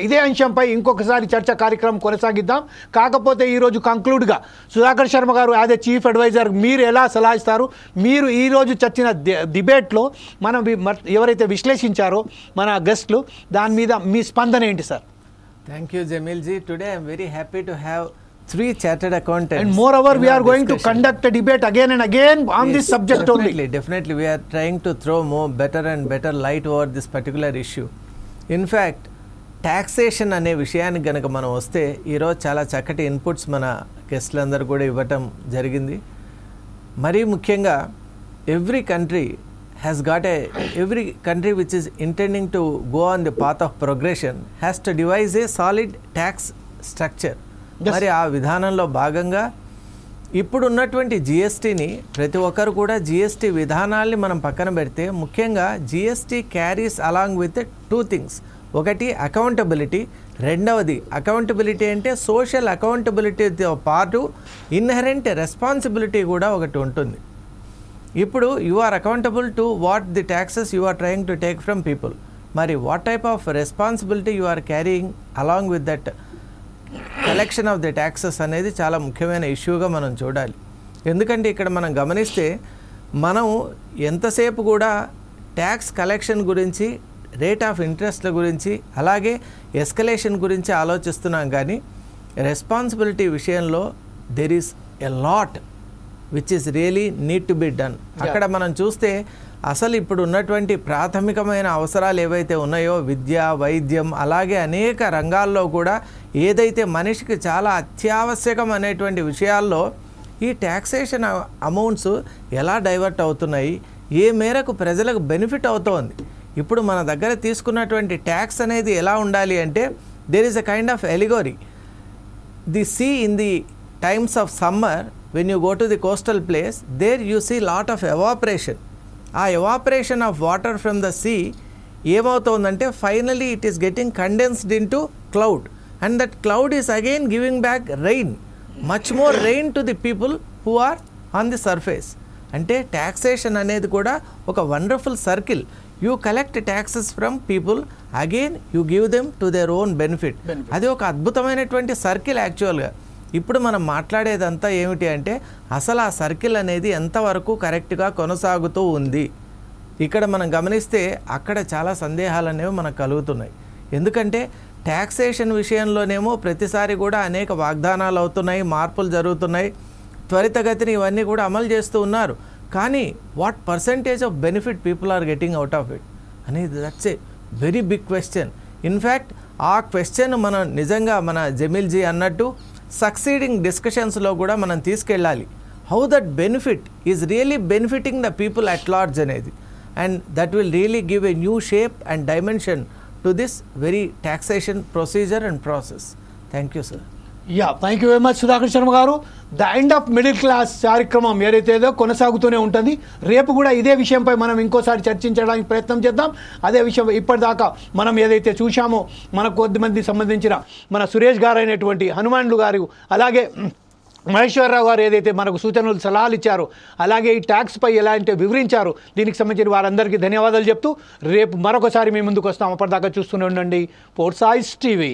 ఇదే అంశంపై ఇంకొకసారి చర్చ కార్యక్రమం కొనసాగిద్దాం. కాకపోతే ఈరోజు కంక్లూడ్గా సుధాకర్ శర్మ గారు యాజ్ ఎ చీఫ్ అడ్వైజర్ మీరు ఎలా సలహా ఇస్తారు? మీరు ఈరోజు చర్చిన డిబేట్లో మనం ఎవరైతే విశ్లేషించారో మన గెస్ట్లు, దాని మీద మీ స్పందన ఏంటి sir? Thank you, Jamil ji. Today I am very happy to have 3 chartered accountants. And moreover, we are going to conduct a debate again and again on this subject only. Definitely, we are trying to throw better and better light over this particular issue. In fact, taxation అనే విషయానికి గనక మనం వస్తే ఈరోజు చాలా చక్కటి inputs మన గెస్ట్లందరూ కూడా ఇవ్వటం జరిగింది. మరీ ముఖ్యంగా every country which is intending to go on the path of progression has to devise a solid tax structure. మరి ఆ విధానంలో భాగంగా ఇప్పుడు ఉన్నటువంటి జిఎస్టీని ప్రతి ఒక్కరు కూడా జిఎస్టీ విధానాల్ని మనం పక్కన పెడితే ముఖ్యంగా GST carries along with 2 things. ఒకటి అకౌంటబిలిటీ, రెండవది అకౌంటబిలిటీ అంటే సోషల్ అకౌంటబిలిటీతో పాటు ఇన్హెరెంట్ రెస్పాన్సిబిలిటీ కూడా ఒకటి ఉంటుంది. ఇప్పుడు you are accountable to what the taxes you are trying to take from people. మరి what type of responsibility you are carrying along with that collection of the taxes అనేది చాలా ముఖ్యమైన ఇష్యూగా మనం చూడాలి. ఎందుకంటే ఇక్కడ మనం గమనిస్తే మనం ఎంతసేపు కూడా ట్యాక్స్ కలెక్షన్ గురించి, రేట్ ఆఫ్ ఇంట్రెస్ట్ల గురించి, అలాగే ఎస్కలేషన్ గురించి ఆలోచిస్తున్నాం. కానీ రెస్పాన్సిబిలిటీ విషయంలో there is a lot which is really need to be done. అక్కడ మనం చూస్తే అసలు ఇప్పుడు ఉన్నటువంటి ప్రాథమికమైన అవసరాలు ఏవైతే ఉన్నాయో, విద్య, వైద్యం, అలాగే అనేక రంగాల్లో కూడా ఏదైతే మనిషికి చాలా అత్యావశ్యకం అనేటువంటి విషయాల్లో ఈ ట్యాక్సేషన్ అమౌంట్స్ ఎలా డైవర్ట్ అవుతున్నాయి, ఏ మేరకు ప్రజలకు బెనిఫిట్ అవుతోంది. ఇప్పుడు మన దగ్గర తీసుకున్నటువంటి ట్యాక్స్ అనేది ఎలా ఉండాలి అంటే there is a kind of allegory. The sea in the times of summer when you go to the coastal place, there you see lot of evaporation. ఆ evaporation of water from the sea ఏమవుతోందంటే finally it is getting condensed in to cloud, and that cloud is again giving back rain, much more rain to the people who are on the surface. అంటే taxation అనేది కూడా ఒక wonderful circle. You collect taxes from people, again you give them to their own benefit. అది ఒక అద్భుతమైనటువంటి circle యాక్చువల్గా. ఇప్పుడు మనం మాట్లాడేదంతా ఏమిటి అంటే అసలు ఆ సర్కిల్ అనేది ఎంతవరకు కరెక్ట్గా కొనసాగుతూ ఉంది. ఇక్కడ మనం గమనిస్తే అక్కడ చాలా సందేహాలు అనేవి మనకు కలుగుతున్నాయి. ఎందుకంటే ట్యాక్సేషన్ విషయంలోనేమో ప్రతిసారి కూడా అనేక వాగ్దానాలు అవుతున్నాయి, మార్పులు జరుగుతున్నాయి, త్వరితగతిని ఇవన్నీ కూడా అమలు చేస్తూ ఉన్నారు. కానీ what percentage of benefit people are getting out of it అనేది that's a very big question. In fact ఆ క్వశ్చన్ మనం నిజంగా మన జమీల్జీ అన్నట్టు సక్సీడింగ్ డిస్కషన్స్లో కూడా మనం తీసుకెళ్ళాలి. How that benefit is really benefiting the people at large అనేది, and that will really give a new shape and dimension to this very taxation procedure and process. Thank you sir. Thank you very much Sudhakar Sharma garu. The end of middle class కార్యక్రమం ఏదైతేదో కొనసాగుతూనే ఉంటుంది. రేపు కూడా ఇదే విషయంపై మనం ఇంకోసారి చర్చించడానికి ప్రయత్నం చేద్దాం. అదే విషయం ఇప్పటిదాకా మనం ఏదైతే చూశామో మనకు కొద్దిమంది సంబంధించిన మన సురేష్ గారు అయినటువంటి హనుమాన్లు గారు, అలాగే మహేశ్వరరావు గారు ఏదైతే మనకు సూచనలు సలహాలు ఇచ్చారో, అలాగే ఈ ట్యాక్స్పై ఎలా అంటే వివరించారు, దీనికి సంబంధించిన వారందరికీ ధన్యవాదాలు చెప్తూ రేపు మరొకసారి మీ ముందుకు వస్తాం. అప్పటిదాకా చూస్తూనే ఉండండి ఫోర్సైజ్ టీవీ.